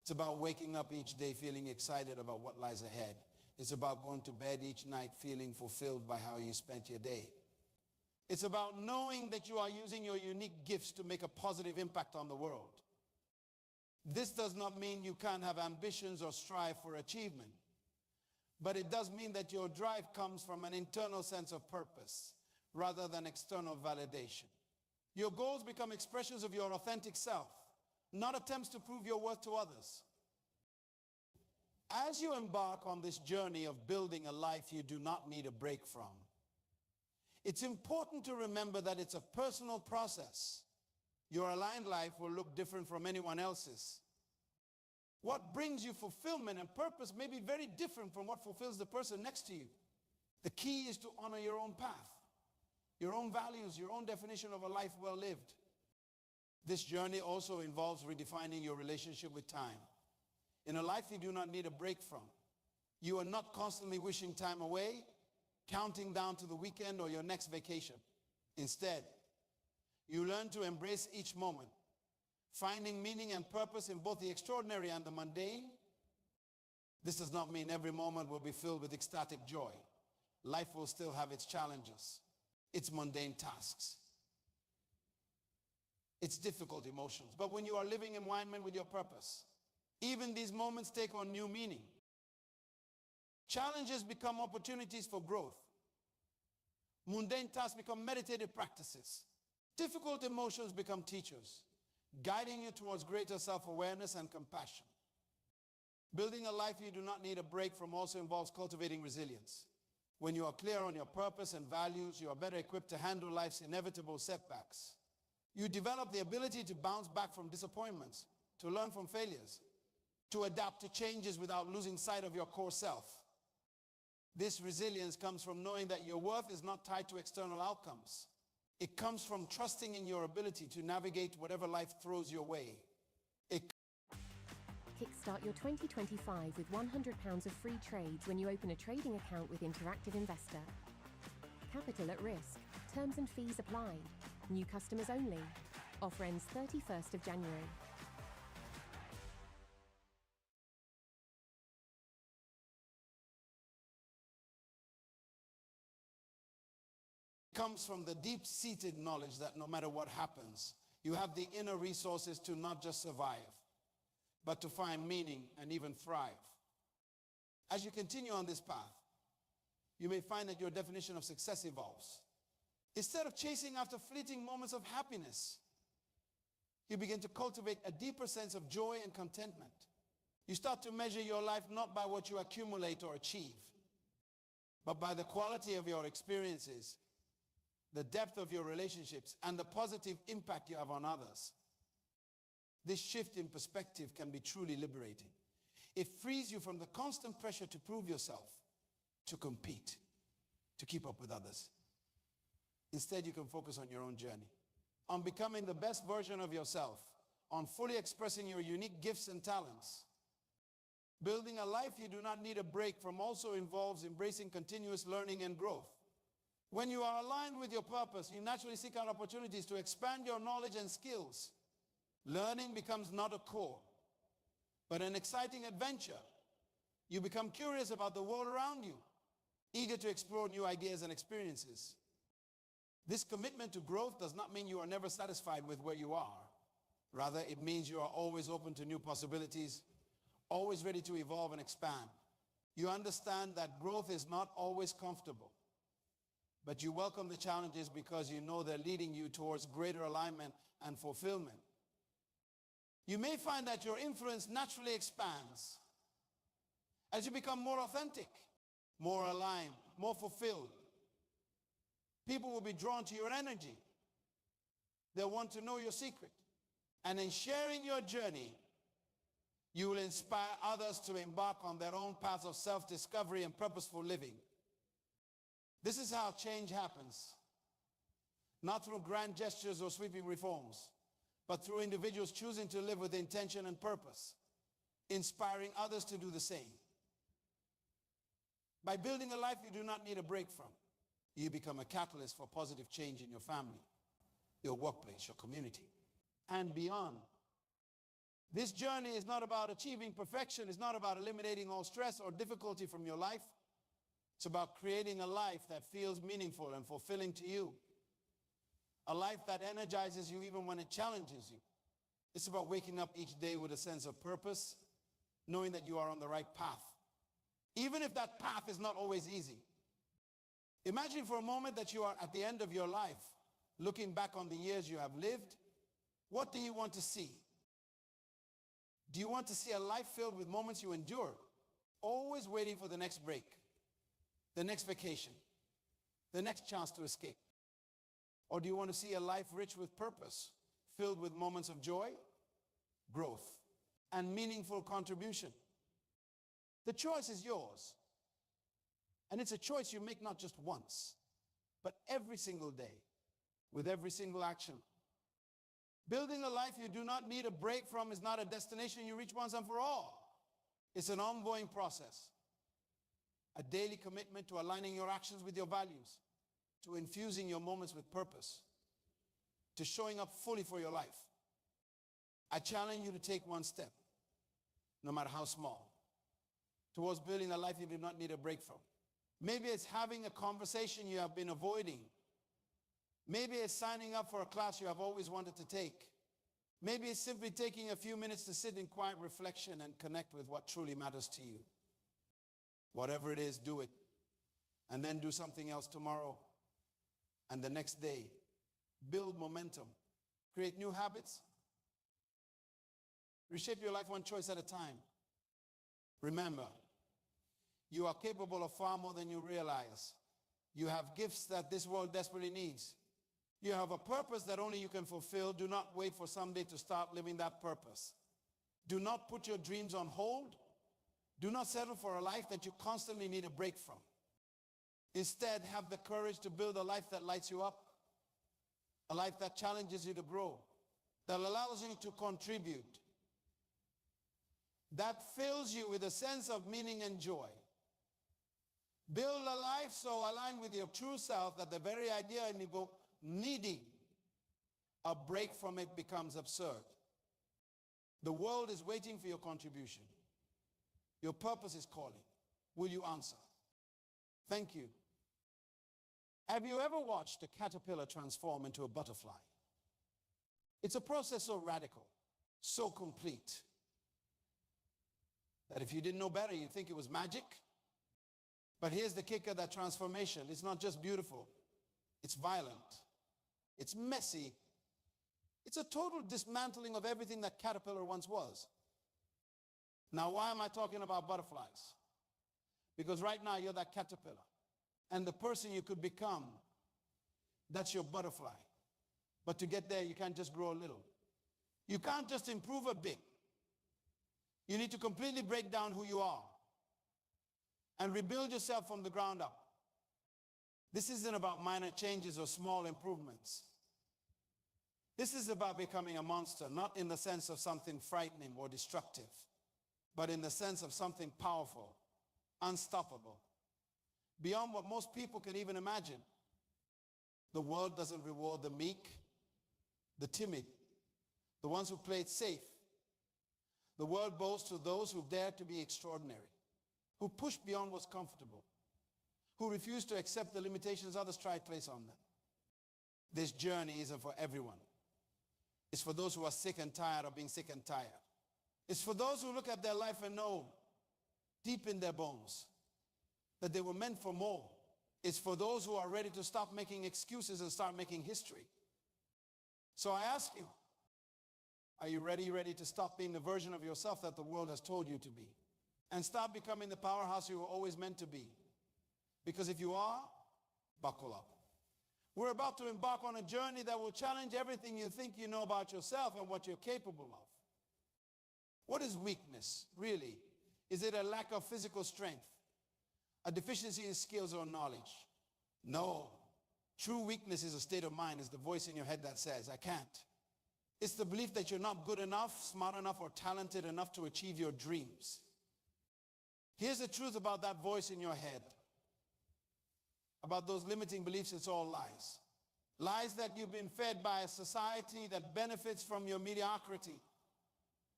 It's about waking up each day feeling excited about what lies ahead. It's about going to bed each night feeling fulfilled by how you spent your day. It's about knowing that you are using your unique gifts to make a positive impact on the world. This does not mean you can't have ambitions or strive for achievement, but it does mean that your drive comes from an internal sense of purpose rather than external validation. Your goals become expressions of your authentic self, not attempts to prove your worth to others. As you embark on this journey of building a life you do not need a break from, it's important to remember that it's a personal process. Your aligned life will look different from anyone else's. What brings you fulfillment and purpose may be very different from what fulfills the person next to you. The key is to honor your own path, your own values, your own definition of a life well lived. This journey also involves redefining your relationship with time. In a life you do not need a break from, you are not constantly wishing time away, counting down to the weekend or your next vacation. Instead, you learn to embrace each moment, finding meaning and purpose in both the extraordinary and the mundane. This does not mean every moment will be filled with ecstatic joy. Life will still have its challenges, its mundane tasks, its difficult emotions. But when you are living in alignment with your purpose, even these moments take on new meaning. Challenges become opportunities for growth. Mundane tasks become meditative practices. Difficult emotions become teachers, guiding you towards greater self-awareness and compassion. Building a life you do not need a break from also involves cultivating resilience. When you are clear on your purpose and values, you are better equipped to handle life's inevitable setbacks. You develop the ability to bounce back from disappointments, to learn from failures, to adapt to changes without losing sight of your core self. This resilience comes from knowing that your worth is not tied to external outcomes. It comes from trusting in your ability to navigate whatever life throws your way. Kickstart your 2025 with £100 of free trades when you open a trading account with Interactive Investor. Capital at risk. Terms and fees apply. New customers only. Offer ends 31st of January. Comes from the deep-seated knowledge that no matter what happens, you have the inner resources to not just survive, but to find meaning and even thrive. As you continue on this path, you may find that your definition of success evolves. Instead of chasing after fleeting moments of happiness, you begin to cultivate a deeper sense of joy and contentment. You start to measure your life not by what you accumulate or achieve, but by the quality of your experiences, the depth of your relationships, and the positive impact you have on others. This shift in perspective can be truly liberating. It frees you from the constant pressure to prove yourself, to compete, to keep up with others. Instead, you can focus on your own journey, on becoming the best version of yourself, on fully expressing your unique gifts and talents. Building a life you do not need a break from also involves embracing continuous learning and growth. When you are aligned with your purpose, you naturally seek out opportunities to expand your knowledge and skills. Learning becomes not a chore, but an exciting adventure. You become curious about the world around you, eager to explore new ideas and experiences. This commitment to growth does not mean you are never satisfied with where you are. Rather, it means you are always open to new possibilities, always ready to evolve and expand. You understand that growth is not always comfortable, but you welcome the challenges because you know they're leading you towards greater alignment and fulfillment. You may find that your influence naturally expands as you become more authentic, more aligned, more fulfilled. People will be drawn to your energy. They'll want to know your secret. And in sharing your journey, you will inspire others to embark on their own paths of self-discovery and purposeful living. This is how change happens. Not through grand gestures or sweeping reforms, but through individuals choosing to live with intention and purpose, inspiring others to do the same. By building a life you do not need a break from, you become a catalyst for positive change in your family, your workplace, your community. and beyond. This journey is not about achieving perfection. It's not about eliminating all stress or difficulty from your life. It's about creating a life that feels meaningful and fulfilling to you. A life that energizes you even when it challenges you. It's about waking up each day with a sense of purpose, knowing that you are on the right path. Even if that path is not always easy. Imagine for a moment that you are at the end of your life, looking back on the years you have lived. What do you want to see? Do you want to see a life filled with moments you endure, always waiting for the next break, the next vacation, the next chance to escape? Or do you want to see a life rich with purpose, filled with moments of joy, growth, and meaningful contribution? The choice is yours. And it's a choice you make not just once, but every single day, with every single action. Building a life you do not need a break from is not a destination you reach once and for all. It's an ongoing process. A daily commitment to aligning your actions with your values, to infusing your moments with purpose, to showing up fully for your life. I challenge you to take one step, no matter how small, towards building a life you do not need a break from. Maybe it's having a conversation you have been avoiding. Maybe it's signing up for a class you have always wanted to take. Maybe it's simply taking a few minutes to sit in quiet reflection and connect with what truly matters to you. Whatever it is, do it. And then do something else tomorrow and the next day. Build momentum. Create new habits. Reshape your life one choice at a time. Remember, you are capable of far more than you realize. You have gifts that this world desperately needs. You have a purpose that only you can fulfill. Do not wait for someday to start living that purpose. Do not put your dreams on hold. Do not settle for a life that you constantly need a break from. Instead, have the courage to build a life that lights you up, a life that challenges you to grow, that allows you to contribute, that fills you with a sense of meaning and joy. Build a life so aligned with your true self that the very idea of needing a break from it becomes absurd. The world is waiting for your contribution. Your purpose is calling. Will you answer? Thank you. Have you ever watched a caterpillar transform into a butterfly? It's a process so radical, so complete, that if you didn't know better, you'd think it was magic. But here's the kicker: that transformation, it's not just beautiful, it's violent, it's messy, it's a total dismantling of everything that caterpillar once was. Now, why am I talking about butterflies? Because right now you're that caterpillar, and the person you could become, that's your butterfly. But to get there, you can't just grow a little. You can't just improve a bit. You need to completely break down who you are and rebuild yourself from the ground up. This isn't about minor changes or small improvements. This is about becoming a monster, not in the sense of something frightening or destructive, but in the sense of something powerful, unstoppable, beyond what most people can even imagine. The world doesn't reward the meek, the timid, the ones who play it safe. The world bows to those who dare to be extraordinary, who push beyond what's comfortable, who refuse to accept the limitations others try to place on them. This journey isn't for everyone. It's for those who are sick and tired of being sick and tired. It's for those who look at their life and know deep in their bones that they were meant for more. It's for those who are ready to stop making excuses and start making history. So I ask you, are you ready to stop being the version of yourself that the world has told you to be? And start becoming the powerhouse you were always meant to be? Because if you are, buckle up. We're about to embark on a journey that will challenge everything you think you know about yourself and what you're capable of. What is weakness, really? Is it a lack of physical strength? A deficiency in skills or knowledge? No. True weakness is a state of mind. It's the voice in your head that says, I can't. It's the belief that you're not good enough, smart enough, or talented enough to achieve your dreams. Here's the truth about that voice in your head. About those limiting beliefs, it's all lies. Lies that you've been fed by a society that benefits from your mediocrity.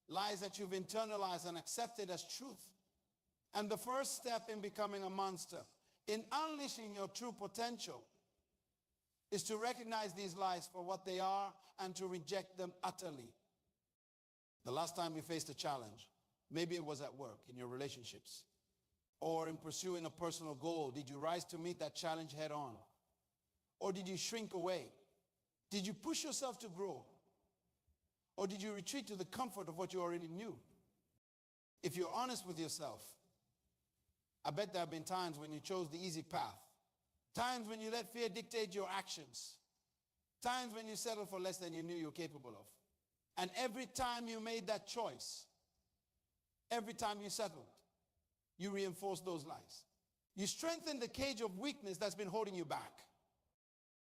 Lies that you've internalized and accepted as truth. And the first step in becoming a monster, in unleashing your true potential, is to recognize these lies for what they are and to reject them utterly. The last time you faced a challenge, maybe it was at work, in your relationships, or in pursuing a personal goal. Did you rise to meet that challenge head on? Or did you shrink away? Did you push yourself to grow? Or did you retreat to the comfort of what you already knew? If you're honest with yourself, I bet there have been times when you chose the easy path. Times when you let fear dictate your actions. Times when you settled for less than you knew you were capable of. And every time you made that choice, every time you settled, you reinforced those lies. You strengthened the cage of weakness that's been holding you back.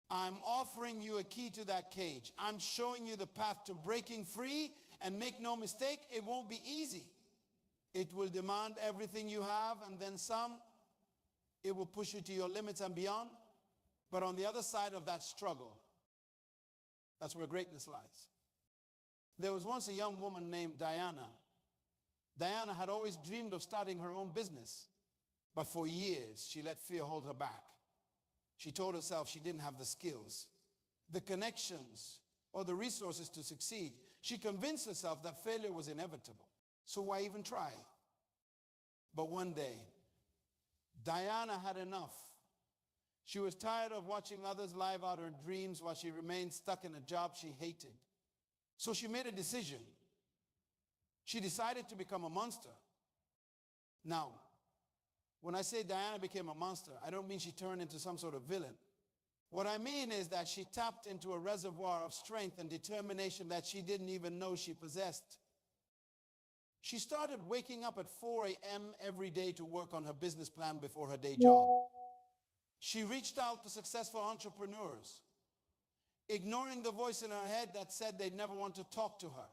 I'm offering you a key to that cage. I'm showing you the path to breaking free, and make no mistake, it won't be easy. It will demand everything you have and then some. It will push you to your limits and beyond. But on the other side of that struggle, that's where greatness lies. There was once a young woman named Diana. Diana had always dreamed of starting her own business, but for years she let fear hold her back. She told herself she didn't have the skills, the connections, or the resources to succeed. She convinced herself that failure was inevitable. So why even try? But one day, Diana had enough. She was tired of watching others live out her dreams while she remained stuck in a job she hated. So she made a decision. She decided to become a monster. Now, when I say Diana became a monster, I don't mean she turned into some sort of villain. What I mean is that she tapped into a reservoir of strength and determination that she didn't even know she possessed. She started waking up at 4 a.m. every day to work on her business plan before her day job. She reached out to successful entrepreneurs, ignoring the voice in her head that said they'd never want to talk to her.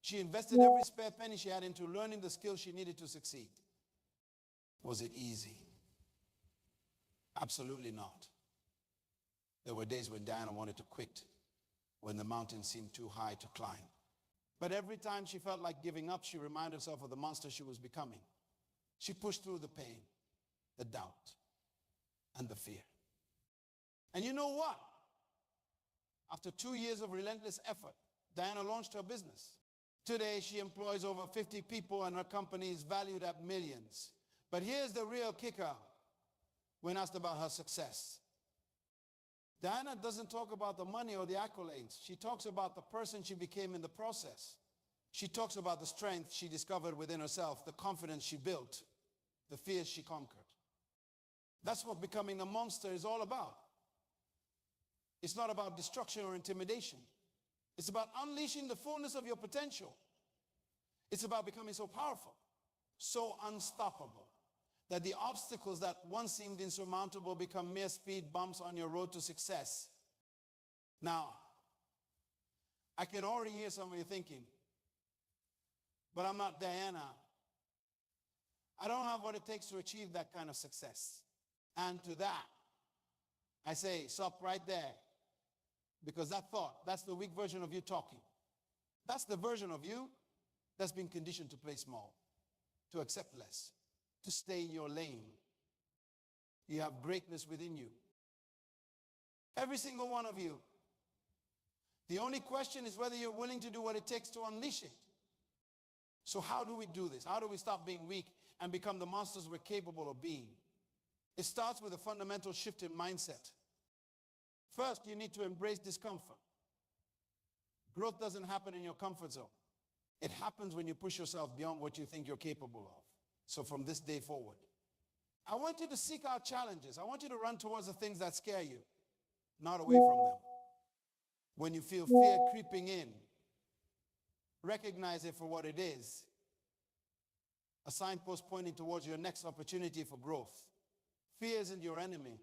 She invested every spare penny she had into learning the skills she needed to succeed. Was it easy? Absolutely not. There were days when Diana wanted to quit, when the mountain seemed too high to climb. But every time she felt like giving up, she reminded herself of the monster she was becoming. She pushed through the pain, the doubt, and the fear. And you know what? After 2 years of relentless effort, Diana launched her business. Today, she employs over 50 people and her company is valued at millions. But here's the real kicker when asked about her success. Diana doesn't talk about the money or the accolades. She talks about the person she became in the process. She talks about the strength she discovered within herself, the confidence she built, the fears she conquered. That's what becoming a monster is all about. It's not about destruction or intimidation. It's about unleashing the fullness of your potential. It's about becoming so powerful, so unstoppable, that the obstacles that once seemed insurmountable become mere speed bumps on your road to success. Now, I can already hear some of you thinking, but I'm not Diana. I don't have what it takes to achieve that kind of success. And to that, I say, stop right there. Because that thought, that's the weak version of you talking. That's the version of you that's been conditioned to play small, to accept less, to stay in your lane. You have greatness within you. Every single one of you. The only question is whether you're willing to do what it takes to unleash it. So how do we do this? How do we stop being weak and become the monsters we're capable of being? It starts with a fundamental shift in mindset. First, you need to embrace discomfort. Growth doesn't happen in your comfort zone. It happens when you push yourself beyond what you think you're capable of. So from this day forward, I want you to seek out challenges. I want you to run towards the things that scare you, not away from them. When you feel fear creeping in, recognize it for what it is. A signpost pointing towards your next opportunity for growth. Fear isn't your enemy.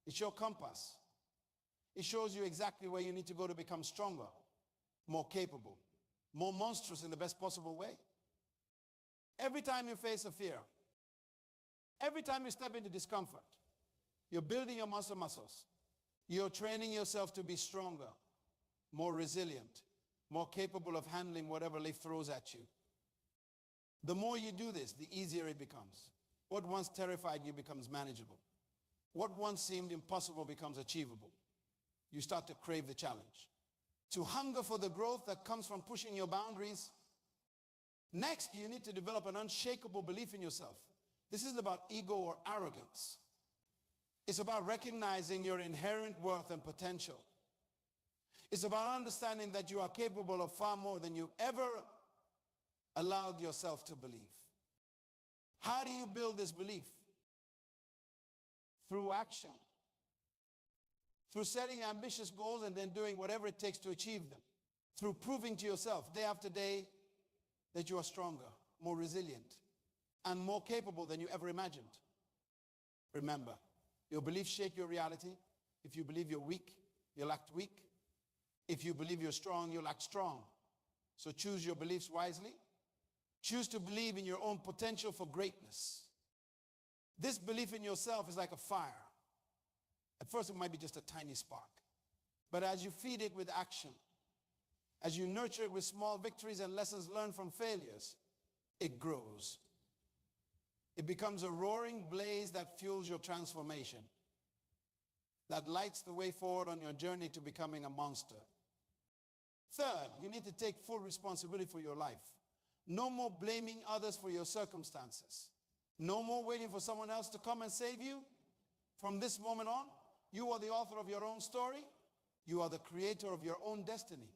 It's your compass. It shows you exactly where you need to go to become stronger, more capable, more monstrous in the best possible way. Every time you face a fear, every time you step into discomfort, you're building your monster muscles. You're training yourself to be stronger, more resilient, more capable of handling whatever life throws at you. The more you do this, the easier it becomes. What once terrified you becomes manageable. What once seemed impossible becomes achievable. You start to crave the challenge. To hunger for the growth that comes from pushing your boundaries. Next, you need to develop an unshakable belief in yourself. This isn't about ego or arrogance. It's about recognizing your inherent worth and potential. It's about understanding that you are capable of far more than you ever allowed yourself to believe. How do you build this belief? Through action. Through setting ambitious goals and then doing whatever it takes to achieve them. Through proving to yourself day after day that you are stronger, more resilient, and more capable than you ever imagined. Remember, your beliefs shape your reality. If you believe you're weak, you'll act weak. If you believe you're strong, you'll act strong. So choose your beliefs wisely. Choose to believe in your own potential for greatness. This belief in yourself is like a fire. At first, it might be just a tiny spark. But as you feed it with action, as you nurture it with small victories and lessons learned from failures, it grows. It becomes a roaring blaze that fuels your transformation, that lights the way forward on your journey to becoming a monster. Third, you need to take full responsibility for your life. No more blaming others for your circumstances. No more waiting for someone else to come and save you. From this moment on, you are the author of your own story. You are the creator of your own destiny.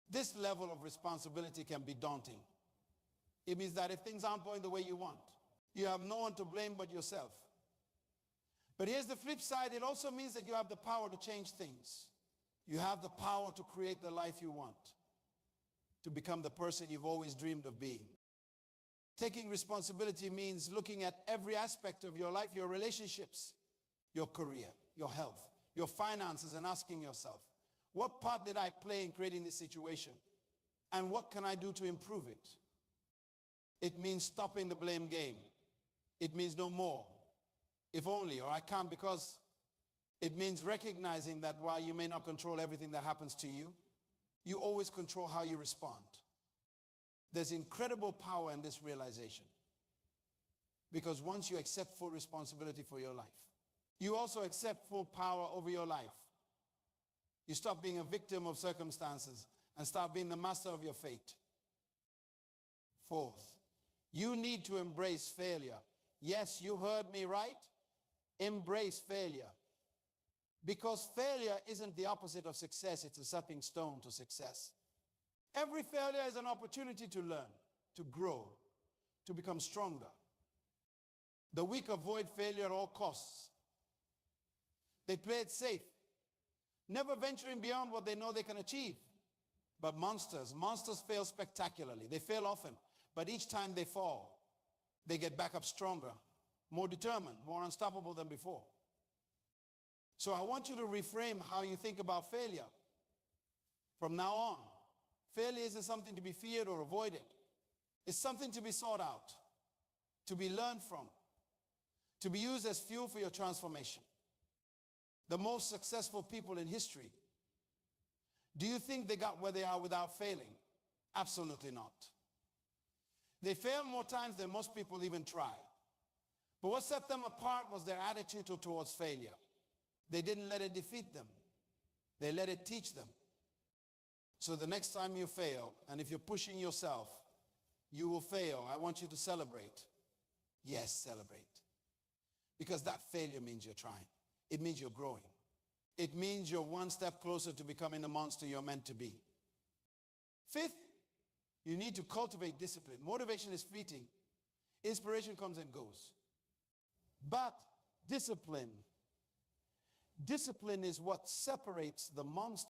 This level of responsibility can be daunting. It means that if things aren't going the way you want, you have no one to blame but yourself. But here's the flip side. It also means that you have the power to change things. You have the power to create the life you want, to become the person you've always dreamed of being. Taking responsibility means looking at every aspect of your life, your relationships, your career, your health, your finances, and asking yourself, what part did I play in creating this situation? And what can I do to improve it? It means stopping the blame game. It means no more. If only, or I can't because. It means recognizing that while you may not control everything that happens to you, you always control how you respond. There's incredible power in this realization. Because once you accept full responsibility for your life, you also accept full power over your life. You stop being a victim of circumstances and start being the master of your fate. Fourth, you need to embrace failure. Yes, you heard me right. Embrace failure. Because failure isn't the opposite of success, it's a stepping stone to success. Every failure is an opportunity to learn, to grow, to become stronger. The weak avoid failure at all costs. They play it safe, never venturing beyond what they know they can achieve. But monsters fail spectacularly. They fail often, but each time they fall, they get back up stronger, more determined, more unstoppable than before. So I want you to reframe how you think about failure. From now on, failure isn't something to be feared or avoided. It's something to be sought out, to be learned from, to be used as fuel for your transformation. The most successful people in history, do you think they got where they are without failing? Absolutely not. They failed more times than most people even try. But what set them apart was their attitude towards failure. They didn't let it defeat them. They let it teach them. So the next time you fail, and if you're pushing yourself, you will fail. I want you to celebrate. Yes, celebrate. Because that failure means you're trying. It means you're growing. It means you're one step closer to becoming the monster you're meant to be. Fifth, you need to cultivate discipline. Motivation is fleeting. Inspiration comes and goes. But discipline is what separates the monster